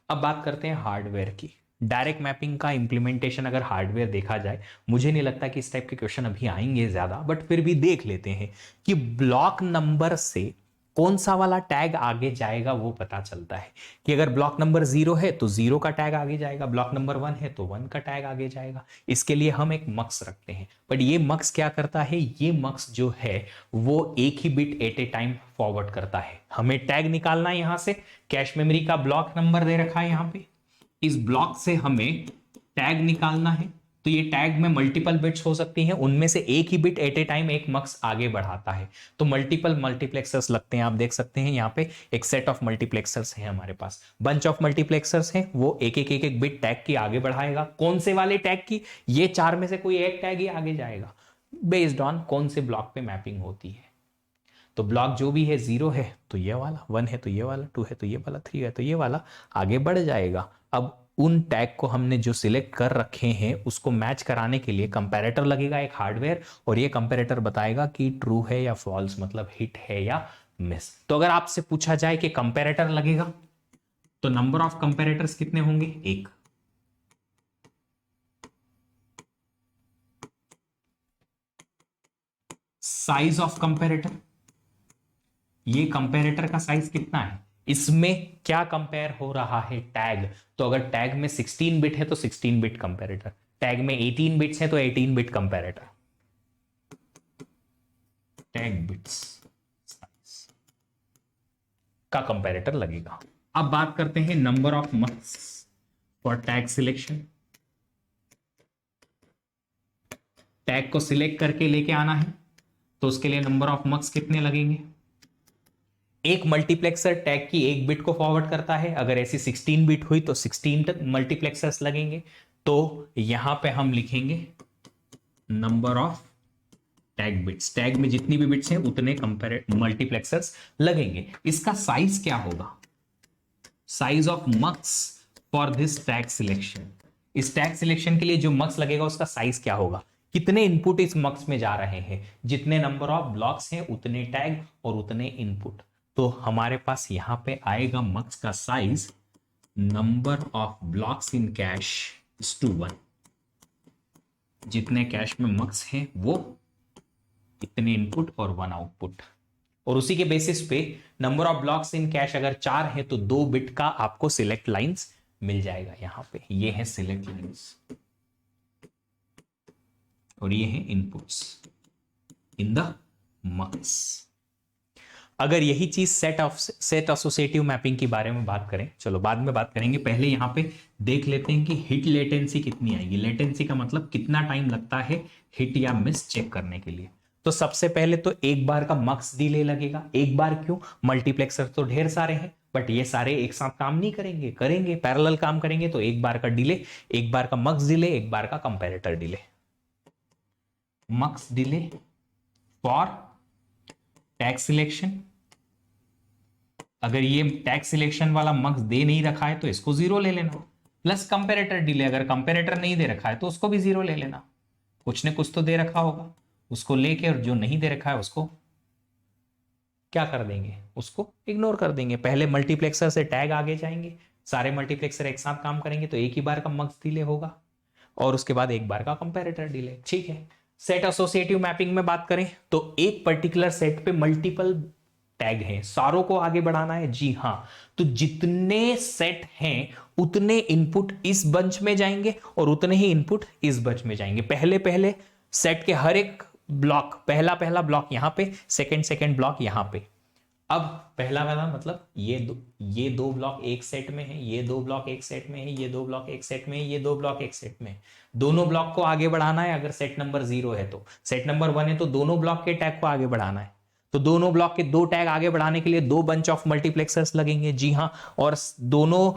अब बात करते हैं हार्डवेयर की। डायरेक्ट मैपिंग का इंप्लीमेंटेशन अगर हार्डवेयर देखा जाए, मुझे नहीं लगता कि इस टाइप के क्वेश्चन अभी आएंगे ज्यादा, बट फिर भी देख लेते हैं कि ब्लॉक नंबर से कौन सा वाला टैग आगे जाएगा वो पता चलता है कि अगर ब्लॉक नंबर 0 है तो 0 का टैग आगे जाएगा, ब्लॉक नंबर 1 है तो 1 का टैग आगे जाएगा। इसके लिए हम एक मक्स रखते हैं, बट ये मक्स क्या करता है, ये मक्स जो है वो एक ही bit at a time forward करता है। हमें टैग निकालना है, यहां से कैश मेमोरी का ब्लॉक नंबर दे रखा है यहां पे, इस ब्लॉक से हमें टैग निकालना है। तो ये टैग में मल्टीपल बिट्स हो सकती हैं, उनमें से एक ही बिट एट ए टाइम एक मक्स आगे बढ़ाता है। तो मल्टीपल मल्टीप्लेक्सर्स लगते हैं, आप देख सकते हैं यहाँ पे एक सेट ऑफ मल्टीप्लेक्सर्स हैं हमारे पास, बंच ऑफ मल्टीप्लेक्सर्स हैं, वो एक एक बिट टैग की आगे बढ़ाएगा। कौन से वाले टैग की, ये चार में से कोई एक टैग ही आगे जाएगा बेस्ड ऑन कौन से ब्लॉक पे मैपिंग होती है। तो ब्लॉक जो भी है 0 है तो ये वाला, 1 है तो ये वाला, 2 है तो ये वाला, 3 है तो ये वाला आगे बढ़ जाएगा। अब उन टैग को हमने जो सिलेक्ट कर रखे हैं उसको मैच कराने के लिए कंपैरेटर लगेगा, एक हार्डवेयर, और ये कंपैरेटर बताएगा कि ट्रू है या फॉल्स, मतलब हिट है या मिस। तो अगर आपसे पूछा जाए कि कंपैरेटर लगेगा तो नंबर ऑफ कंपैरेटर्स कितने होंगे, एक। साइज ऑफ कंपैरेटर, ये कंपैरेटर का साइज कितना है, इसमें क्या कंपेयर हो रहा है, टैग। तो अगर टैग में 16 बिट है तो 16 बिट कंपैरेटर, टैग में 18 बिट्स है तो 18 बिट कंपैरेटर। टैग बिट्स का कंपैरेटर लगेगा। अब बात करते हैं number of mux for tag selection. Tag को सिलेक्ट करके लेके आना है तो उसके लिए नंबर ऑफ मक्स कितने लगेंगे। एक मल्टीप्लेक्सर टैग की एक बिट को फॉरवर्ड करता है, अगर ऐसी 16 बिट हुई तो 16 मल्टीप्लेक्सर्स लगेंगे। तो यहां पे हम लिखेंगे number of tag bits, tag में जितनी भी बिट्स हैं उतने मल्टीप्लेक्सर्स लगेंगे। इसका साइज क्या होगा, size of mux for this tag selection, इस टैग सिलेक्शन के लिए जो मक्स लगेगा उसका साइज क्या होगा, कितने इनपुट इस मक्स में जा रहे हैं, जितने नंबर ऑफ ब्लॉक्स हैं उतने टैग और उतने इनपुट। तो हमारे पास यहां पे आएगा मक्स का size, number of blocks in cache is to 1, जितने कैश में मक्स हैं वो इतने इनपुट और 1 आउटपुट। और उसी के बेसिस पे number of blocks in cash अगर 4 है तो 2 बिट का आपको सिलेक्ट लाइंस मिल जाएगा। यहां पे ये है सिलेक्ट लाइंस और ये है इनपुट्स इन द मक्स। अगर यही चीज सेट एसोसिएटिव मैपिंग के बारे में बात करें, चलो बाद में बात करेंगे, पहले यहां पे देख लेते हैं कि हिट लेटेंसी कितनी आएगी। लेटेंसी का मतलब कितना टाइम लगता है हिट या मिस चेक करने के लिए। तो सबसे पहले तो एक बार का मक्स डिले लगेगा। एक बार क्यों, मल्टीप्लेक्सर तो ढेर सारे हैं बट ये सारे एक साथ काम नहीं करेंगे, करेंगे पैरेलल काम करेंगे, तो एक बार का डिले, एक बार का मक्स डिले, एक बार का comparator delay. Mux delay for tag selection, अगर ये टैग सिलेक्शन वाला मक्स दे नहीं रखा है तो इसको 0 ले लेना, प्लस कंपैरेटर डिले, अगर कंपैरेटर नहीं दे रखा है तो उसको भी 0 ले लेना। कुछ ने कुछ तो दे रखा होगा उसको लेके, और जो नहीं दे रखा है उसको क्या कर देंगे, उसको इग्नोर कर देंगे। पहले मल्टीप्लेक्सर से टैग आगे जाएंगे, सारे मल्टीप्लेक्सर एक साथ काम करेंगे तो एक ही बार का मक्स डिले होगा, और उसके बाद एक बार का कंपैरेटर डिले। ठीक है, सेट एसोसिएटिव मैपिंग में बात करें तो एक पर्टिकुलर सेट पे मल्टीपल टैग हैं, सारों को आगे बढ़ाना है, जी हां। तो जितने सेट हैं उतने इनपुट इस बंच में जाएंगे और उतने ही इनपुट इस बंच में जाएंगे। पहले पहले सेट के हर एक ब्लॉक, पहला पहला ब्लॉक यहां पे, सेकंड ब्लॉक यहां पे। अब पहला वाला मतलब ये दो ब्लॉक एक सेट में है, ये दो ब्लॉक एक सेट में है, ये दो ब्लॉक एक सेट में है, ये दो ब्लॉक एक सेट में है। दोनों ब्लॉक को आगे बढ़ाना है, अगर सेट नंबर 0 है तो, सेट नंबर 1 है तो दोनों ब्लॉक के टैग को आगे बढ़ाना है। तो दोनों ब्लॉक के दो टैग आगे बढ़ाने के लिए दो बंच ऑफ मल्टीप्लेक्सर्स लगेंगे, जी हां, और दोनों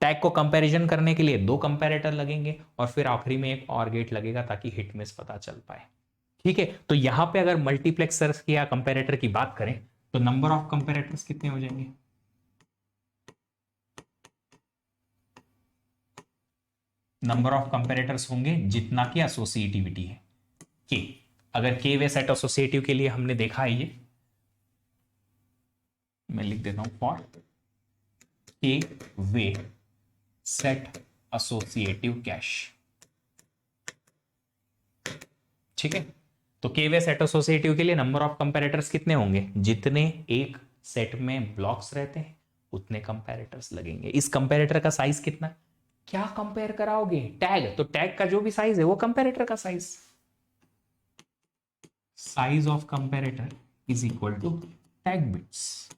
टैग को कंपैरिजन करने के लिए दो कंपैरेटर लगेंगे, और फिर आखिरी में एक और गेट लगेगा ताकि हिट मिस पता चल पाए। ठीक है, तो यहां पे अगर मल्टीप्लेक्सर्स की या कंपैरेटर की बात करें तो नंबर ऑफ कंपैरेटर्स कितने हो जाएंगे, नंबर ऑफ कंपैरेटर्स होंगे जितना की एसोसिएटिविटी है के। अगर के वे सेट एसोसिएटिव के लिए हमने देखा है, ये मैं लिख देता हूं, फॉर के वे सेट एसोसिएटिव कैश। ठीक है, तो के वे सेट एसोसिएटिव के लिए नंबर ऑफ कंपैरेटर्स कितने होंगे, जितने एक सेट में ब्लॉक्स रहते हैं उतने कंपैरेटर्स लगेंगे। इस कंपैरेटर का साइज कितना, क्या कंपेयर कराओगे, टैग, तो टैग का जो भी साइज है वो कंपैरेटर का size, size of comparator is equal to tag bits.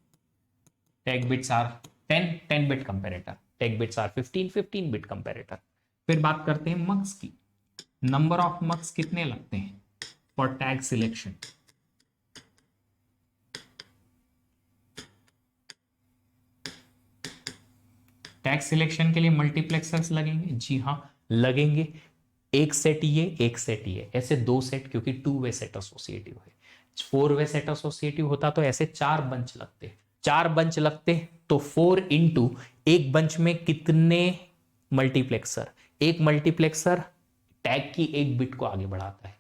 Tag bits are 10 bit comparator, tag bits are 15 bit comparator. फिर बात करते हैं मक्स की, नंबर ऑफ मक्स कितने लगते हैं for tag selection. Tag selection के लिए मल्टीप्लेक्सर्स लगेंगे, जी हाँ लगेंगे, एक सेट ये एक सेट ये, ऐसे दो सेट, क्योंकि 2 वे सेट एसोसिएटिव है। 4 वे सेट एसोसिएटिव होता तो ऐसे 4 बंच लगते, 4 बंच लगते तो 4 इंटू एक बंच में कितने मल्टीप्लेक्सर, एक मल्टीप्लेक्सर टैग की एक बिट को आगे बढ़ाता है,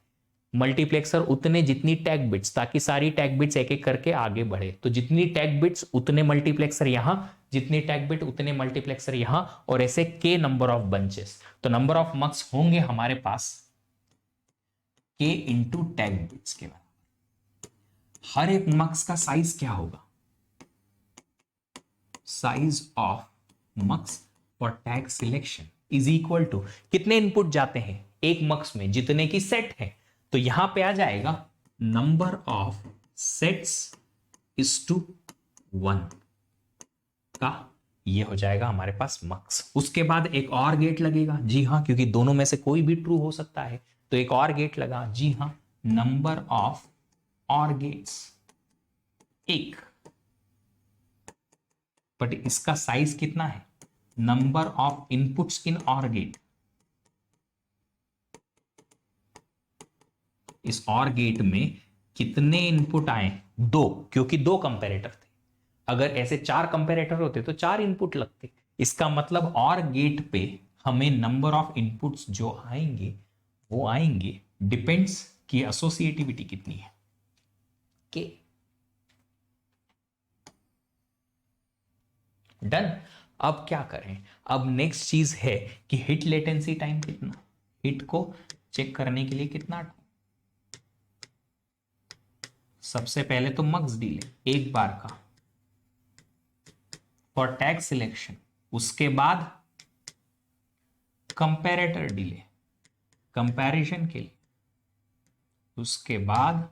मल्टीप्लेक्सर उतने जितनी टैग बिट्स, ताकि सारी टैग बिट्स एक एक करके आगे बढ़े, तो जितनी टैग बिट्स उतने मल्टीप्लेक्सर यहां, जितनी टैग बिट उतने मल्टीप्लेक्सर यहां, और ऐसे के नंबर ऑफ बंचेस। तो नंबर ऑफ मक्स होंगे हमारे पास के इंटू टैग बिट्स के बराबर। हर एक मक्स का साइज क्या होगा, size of mux for tag selection is equal to कितने इनपुट जाते हैं एक मक्स में, जितने की सेट है, तो यहां पे आ जाएगा number of sets is to 1 का, ये हो जाएगा हमारे पास मक्स। उसके बाद एक और गेट लगेगा, जी हाँ, क्योंकि दोनों में से कोई भी ट्रू हो सकता है, तो एक और गेट लगा, जी हाँ, नंबर ऑफ और गेट्स एक, बट इसका साइज कितना है, नंबर ऑफ इनपुट्स इन और गेट, इस और गेट में कितने इनपुट आए, 2, क्योंकि 2 कंपैरेटर थे, अगर ऐसे 4 कंपैरेटर होते तो 4 इनपुट लगते। इसका मतलब और गेट पे हमें नंबर ऑफ इनपुट्स जो आएंगे वो आएंगे, डिपेंड्स कि एसोसिएटिविटी कितनी है, के। डन। अब क्या करें, अब नेक्स्ट चीज है कि हिट लेटेंसी टाइम कितना, हिट को चेक करने के लिए कितना, सबसे पहले तो मक्स डिले एक बार का फॉर टैग सिलेक्शन, उसके बाद कंपैरेटर डिले कंपैरिजन के लिए, उसके बाद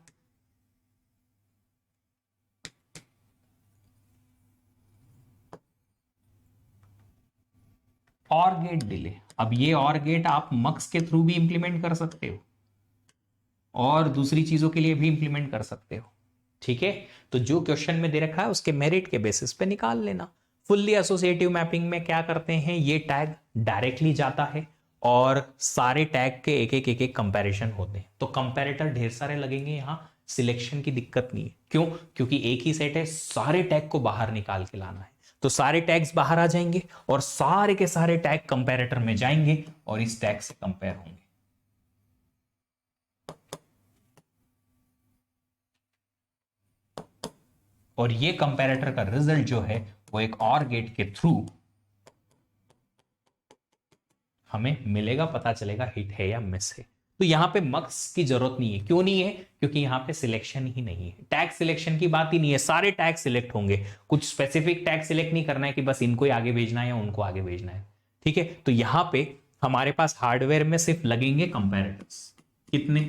और गेट डिले। अब ये और गेट आप मक्स के थ्रू भी इंप्लीमेंट कर सकते हो और दूसरी चीजों के लिए भी इंप्लीमेंट कर सकते हो, ठीक है। तो जो क्वेश्चन में दे रखा है उसके मेरिट के बेसिस पे निकाल लेना। फुल्ली एसोसिएटिव मैपिंग में क्या करते हैं, ये टैग डायरेक्टली जाता है और सारे टैग के एक एक कंपैरिजन होते हैं, तो कंपैरेटर ढेर सारे लगेंगे, यहां सिलेक्शन की दिक्कत नहीं है। क्यों, क्योंकि एक ही सेट है, सारे टैग को बाहर निकाल के लाना है, तो सारे टैग्स बाहर आ जाएंगे और सारे के सारे टैग कंपैरेटर में जाएंगे और इस टैग से कंपेयर होंगे। और ये कंपैरेटर का रिजल्ट जो है वो एक और गेट के थ्रू हमें मिलेगा, पता चलेगा हिट है या मिस है। तो यहां पे मक्स की जरूरत नहीं है, क्यों नहीं है, क्योंकि यहां पे सिलेक्शन ही नहीं है, टैग सिलेक्शन की बात ही नहीं है, सारे टैग सिलेक्ट होंगे, कुछ स्पेसिफिक टैग सिलेक्ट नहीं करना है कि बस इनको ही आगे भेजना है या उनको आगे भेजना है, ठीक है। तो यहां पे हमारे पास हार्डवेयर में सिर्फ लगेंगे कंपैरेटर्स, कितने,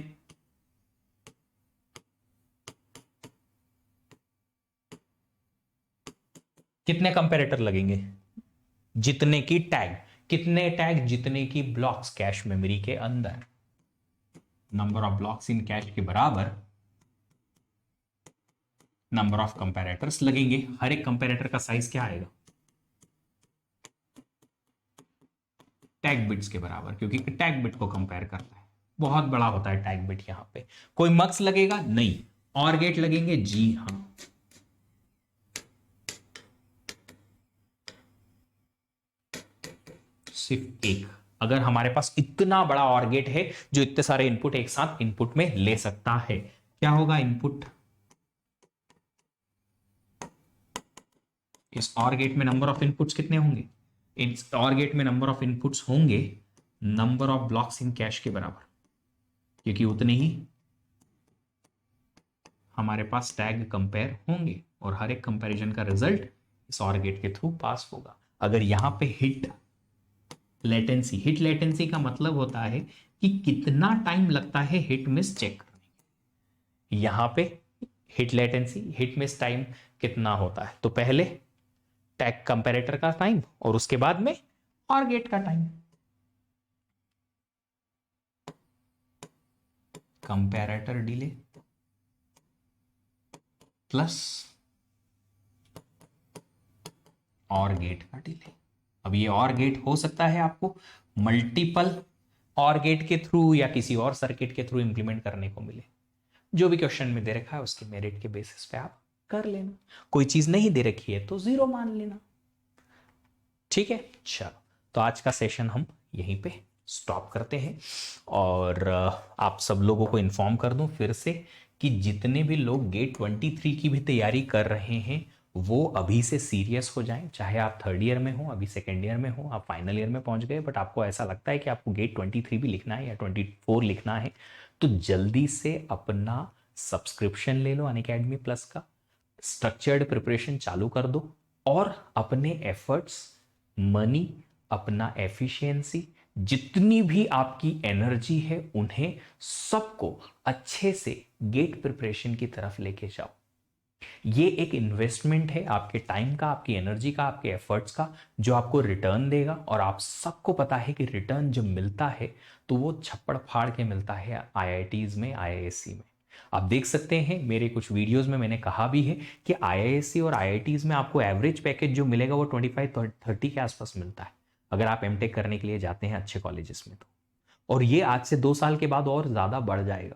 कितने कंपैरेटर लगेंगे, जितने की टैग, कितने टैग, जितने की ब्लॉक्स कैश मेमोरी के अंदर, number of blocks in cash के बराबर नंबर ऑफ कंपैरेटर्स लगेंगे। हर एक कंपैरेटर का साइज क्या आएगा, टैग बिट्स के बराबर, क्योंकि टैग बिट को कंपेयर करता है, बहुत बड़ा होता है टैग बिट। यहां पे कोई मक्स लगेगा नहीं, और गेट लगेंगे, जी हां, सिर्फ एक। अगर हमारे पास इतना बड़ा और गेट है जो इतने सारे इनपुट एक साथ इनपुट में ले सकता है, क्या होगा इनपुट, इस और गेट में नंबर ऑफ इनपुट्स कितने होंगे, इस और गेट में नंबर ऑफ इनपुट्स होंगे number of blocks in cash के बराबर, क्योंकि उतने ही हमारे पास टैग कंपेयर होंगे और हर एक कंपैरिजन का रिजल्ट इस OR गेट के थ्रू पास होगा। अगर यहाँ पे हिट लेटेंसी का मतलब होता है कि कितना टाइम लगता है हिट मिस चेक करने। यहां पे हिट मिस टाइम कितना होता है, तो पहले टैग कंपैरेटर का टाइम और उसके बाद में OR गेट का time. Comparator delay plus OR gate का डिले। अब ये OR गेट हो सकता है आपको मल्टीपल OR गेट के थ्रू या किसी और सर्किट के थ्रू इंप्लीमेंट करने को मिले। जो भी क्वेश्चन में दे रखा है उसके मेरिट के बेसिस पे आप कर लेना। कोई चीज नहीं दे रखी है तो 0 मान लेना। ठीक है, चलो तो आज का सेशन हम यहीं पे स्टॉप करते हैं। और आप सब लोगों को इन्फॉर्म कर दूं फिर से कि जितने भी लोग गेट 23 की भी तैयारी कर रहे हैं वो अभी से सीरियस हो जाएं। चाहे आप थर्ड ईयर में हो, अभी सेकेंड ईयर में हो, आप फाइनल ईयर में पहुंच गए, बट आपको ऐसा लगता है कि आपको गेट 23 भी लिखना है या 24 लिखना है, तो जल्दी से अपना सब्सक्रिप्शन ले लो अनअकैडमी प्लस का, स्ट्रक्चर्ड प्रिपरेशन चालू कर दो और अपने एफर्ट्स, मनी, अपना एफिशिएंसी, जितनी भी आपकी एनर्जी है उन्हें सबको अच्छे से गेट प्रिपरेशन की तरफ लेके जाओ। ये एक इन्वेस्टमेंट है आपके टाइम का, आपकी एनर्जी का, आपके एफर्ट्स का, जो आपको रिटर्न देगा। और आप सबको पता है कि रिटर्न जब मिलता है तो वो छप्पड़ फाड़ के मिलता है आईआईटीज में, आईआईएससी में। आप देख सकते हैं मेरे कुछ वीडियोस में मैंने कहा भी है कि आईआईएससी और आईआईटीज में आपको एवरेज पैकेज जो मिलेगा वो 25-30 के आसपास मिलता है अगर आप एमटेक करने के लिए जाते हैं अच्छे कॉलेजेस में तो। और ये आज से 2 साल के बाद और ज्यादा बढ़ जाएगा।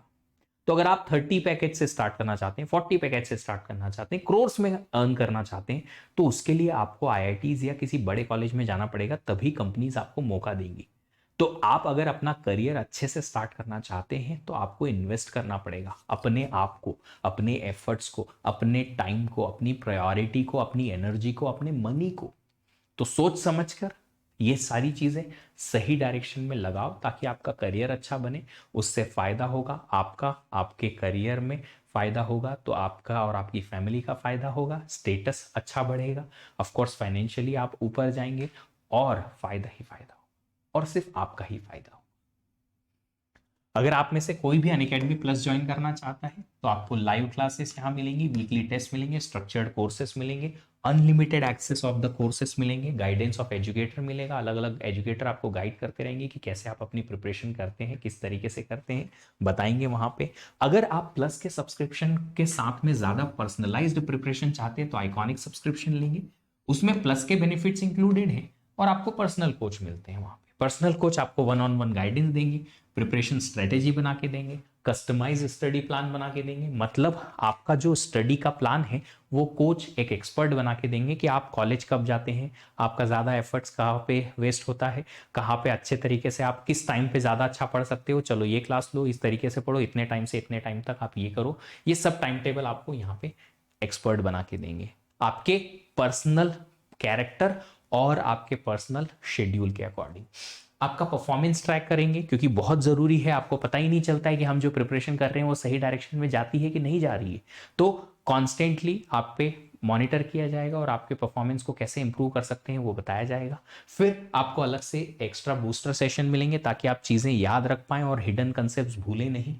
तो अगर आप 30 पैकेज से स्टार्ट करना चाहते हैं, 40 पैकेज से स्टार्ट करना चाहते हैं, क्रोर्स में अर्न करना चाहते हैं, तो उसके लिए आपको आईआईटीज या किसी बड़े कॉलेज में जाना पड़ेगा, तभी कंपनीज आपको मौका देंगी। तो आप अगर अपना करियर अच्छे से स्टार्ट करना चाहते हैं तो आपको इन्वेस्ट करना पड़ेगा अपने आप को, अपने एफर्ट्स को, अपने टाइम को, अपनी प्रायोरिटी को, अपनी एनर्जी को, अपने मनी को। तो सोच समझकर ये सारी चीजें सही डायरेक्शन में लगाओ ताकि आपका करियर अच्छा बने। उससे फायदा होगा आपका, आपके करियर में फायदा होगा तो आपका और आपकी फैमिली का फायदा होगा, स्टेटस अच्छा बढ़ेगा, ऑफ कोर्स फाइनेंशियली आप ऊपर जाएंगे और फायदा ही फायदा होगा और सिर्फ आपका ही फायदा होगा। अगर आप में से कोई भी अनअकैडमी प्लस ज्वाइन करना चाहता है तो आपको लाइव क्लासेस यहाँ मिलेंगी, वीकली टेस्ट मिलेंगे, स्ट्रक्चर्ड कोर्सेस मिलेंगे, unlimited access of the courses मिलेंगे, गाइडेंस ऑफ एजुकेटर मिलेगा। अलग अलग एजुकेटर आपको गाइड करते रहेंगे कि कैसे आप अपनी प्रिपरेशन करते हैं, किस तरीके से करते हैं, बताएंगे वहां पे। अगर आप प्लस के सब्सक्रिप्शन के साथ में ज्यादा पर्सनलाइज्ड प्रिपरेशन चाहते हैं तो आइकॉनिक सब्सक्रिप्शन लेंगे, उसमें प्लस के बेनिफिट्स इंक्लूडेड हैं और आपको पर्सनल कोच मिलते हैं वहां पे। पर्सनल कोच आपको 1-on-1 गाइडेंस देंगे, प्रिपरेशन स्ट्रेटेजी बना के देंगे, कस्टमाइज स्टडी प्लान बना के देंगे। मतलब आपका जो स्टडी का प्लान है वो कोच एक एक्सपर्ट बना के देंगे कि आप कॉलेज कब जाते हैं, आपका ज़्यादा एफर्ट्स कहाँ पे वेस्ट होता है, कहाँ पे अच्छे तरीके से आप किस टाइम पे ज़्यादा अच्छा पढ़ सकते हो, चलो ये क्लास लो, इस तरीके से पढ़ो, इतने टाइम से इतने टाइम तक आप ये करो। ये सब टाइम टेबल आपको यहाँ पे एक्सपर्ट बना के देंगे आपके पर्सनल कैरेक्टर और आपके पर्सनल शेड्यूल के अकॉर्डिंग। आपका परफॉर्मेंस ट्रैक करेंगे क्योंकि बहुत ज़रूरी है, आपको पता ही नहीं चलता है कि हम जो प्रिपरेशन कर रहे हैं वो सही डायरेक्शन में जाती है कि नहीं जा रही है। तो कॉन्स्टेंटली आप पे मॉनिटर किया जाएगा और आपके परफॉर्मेंस को कैसे इंप्रूव कर सकते हैं वो बताया जाएगा। फिर आपको अलग से एक्स्ट्रा बूस्टर सेशन मिलेंगे ताकि आप चीज़ें याद रख पाएं और हिडन कंसेप्ट भूलें नहीं।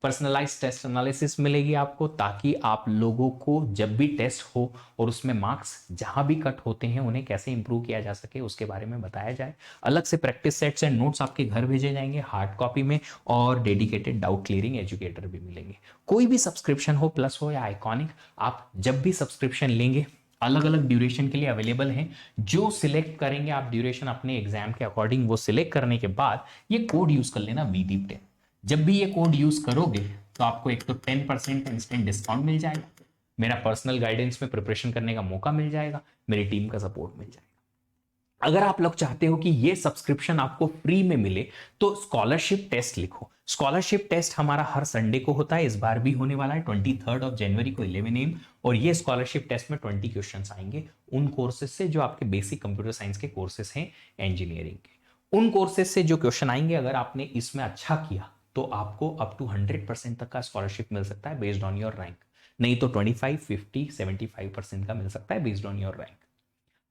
पर्सनलाइज टेस्ट एनालिसिस मिलेगी आपको ताकि आप लोगों को जब भी टेस्ट हो और उसमें मार्क्स जहां भी कट होते हैं उन्हें कैसे इंप्रूव किया जा सके उसके बारे में बताया जाए। अलग से प्रैक्टिस सेट्स एंड नोट्स आपके घर भेजे जाएंगे हार्ड कॉपी में और डेडिकेटेड डाउट क्लियरिंग एजुकेटर भी मिलेंगे। कोई भी सब्सक्रिप्शन हो, प्लस हो या आइकॉनिक, आप जब भी सब्सक्रिप्शन लेंगे अलग अलग ड्यूरेशन के लिए अवेलेबल हैं। जो सिलेक्ट करेंगे आप ड्यूरेशन अपने एग्जाम के अकॉर्डिंग, वो सिलेक्ट करने के बाद ये कोड यूज कर लेना VDEEP10। जब भी ये कोड यूज करोगे तो आपको एक तो 10% इंस्टेंट डिस्काउंट मिल जाएगा, मेरा पर्सनल गाइडेंस में प्रिपरेशन करने का मौका मिल जाएगा, मेरी टीम का सपोर्ट मिल जाएगा। अगर आप लोग चाहते हो कि ये सब्सक्रिप्शन आपको फ्री में मिले तो स्कॉलरशिप टेस्ट लिखो। स्कॉलरशिप टेस्ट हमारा हर संडे को होता है, इस बार भी होने वाला है 23 जनवरी को 11 AM। और ये स्कॉलरशिप टेस्ट में 20 क्वेश्चंस आएंगे उन कोर्सेज से जो आपके बेसिक कंप्यूटर साइंस के कोर्सेज हैं इंजीनियरिंग के। उन कोर्सेज से जो क्वेश्चन आएंगे अगर आपने इसमें अच्छा किया तो आपको अप टू 100% तक का स्कॉलरशिप मिल सकता है बेस्ड ऑन योर रैंक। नहीं तो 25, 50, 75% का मिल सकता है बेस्ड ऑन योर रैंक।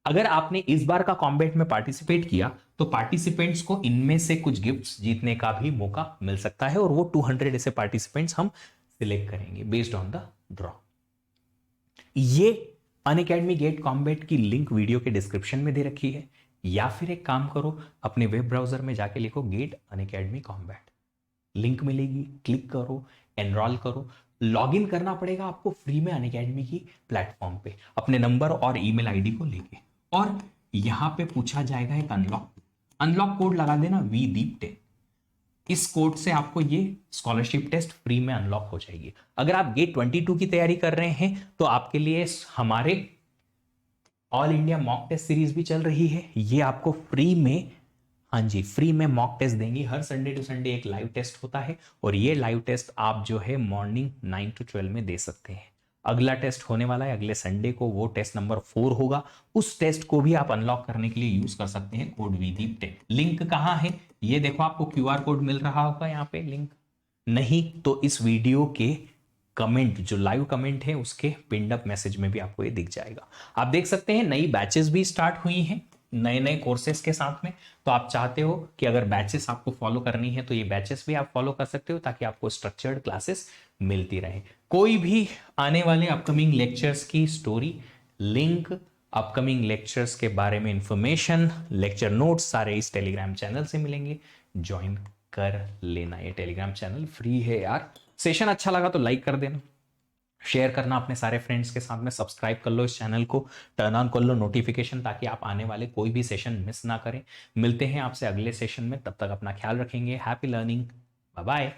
अगर आपने इस बार का कॉम्बैट में पार्टिसिपेट किया तो पार्टिसिपेंट्स को इनमें से कुछ गिफ्ट्स जीतने का भी मौका मिल सकता है, और वो 200 ऐसे पार्टिसिपेंट्स हम सिलेक्ट करेंगे बेस्ड ऑन द ड्रॉ। ये अनअकैडमी गेट कॉम्बैट की लिंक वीडियो के डिस्क्रिप्शन में दे रखी है, या फिर एक काम करो, अपने वेब ब्राउजर में जाके लिखो गेट अनअकैडमी कॉम्बैट, लिंक मिलेगी, क्लिक करो, एनरोल करो। लॉगिन करना पड़ेगा आपको फ्री में अनअकैडमी की प्लेटफॉर्म पे अपने नंबर और ईमेल आईडी को लेके, और यहां पे पूछा जाएगा एक अनलॉक कोड लगा देना VDEEP10। इस कोड से आपको ये स्कॉलरशिप टेस्ट फ्री में अनलॉक हो जाएगी। अगर आप गेट 22 की तैयारी कर रहे हैं तो आपके लिए हमारे all India mock test series भी चल रही है, ये आपको फ्री में, हाँ जी, फ्री में मॉक टेस्ट देंगी। हर संडे टू संडे एक लाइव टेस्ट होता है, और ये लाइव टेस्ट आप जो है मॉर्निंग 9 to 12 में दे सकते हैं। अगला टेस्ट होने वाला है अगले संडे को, वो टेस्ट नंबर 4 होगा। उस टेस्ट को भी आप अनलॉक करने के लिए यूज कर सकते हैं कोड VDEEP10। लिंक कहाँ है ये देखो, आपको QR कोड मिल रहा होगा यहाँ पे, लिंक नहीं तो इस वीडियो के कमेंट, जो लाइव कमेंट है उसके पिन्ड अप मैसेज में भी आपको ये दिख जाएगा। आप देख सकते हैं नई बैचेस भी स्टार्ट हुई हैं नए नए कोर्सेज के साथ में। तो आप चाहते हो कि अगर बैचेस आपको फॉलो करनी है तो ये बैचेस भी आप फॉलो कर सकते हो, ताकि आपको स्ट्रक्चर्ड क्लासेस मिलती रहे। कोई भी आने वाले अपकमिंग लेक्चर्स की स्टोरी, लिंक, अपकमिंग लेक्चर्स के बारे में इंफॉर्मेशन, लेक्चर नोट्स सारे इस टेलीग्राम चैनल से मिलेंगे। ज्वाइन कर लेना, ये टेलीग्राम चैनल फ्री है यार। सेशन अच्छा लगा तो लाइक कर देना, शेयर करना अपने सारे फ्रेंड्स के साथ में, सब्सक्राइब कर लो इस चैनल को, टर्न ऑन कर लो नोटिफिकेशन, ताकि आप आने वाले कोई भी सेशन मिस ना करें। मिलते हैं आपसे अगले सेशन में, तब तक अपना ख्याल रखेंगे। Happy learning, bye bye.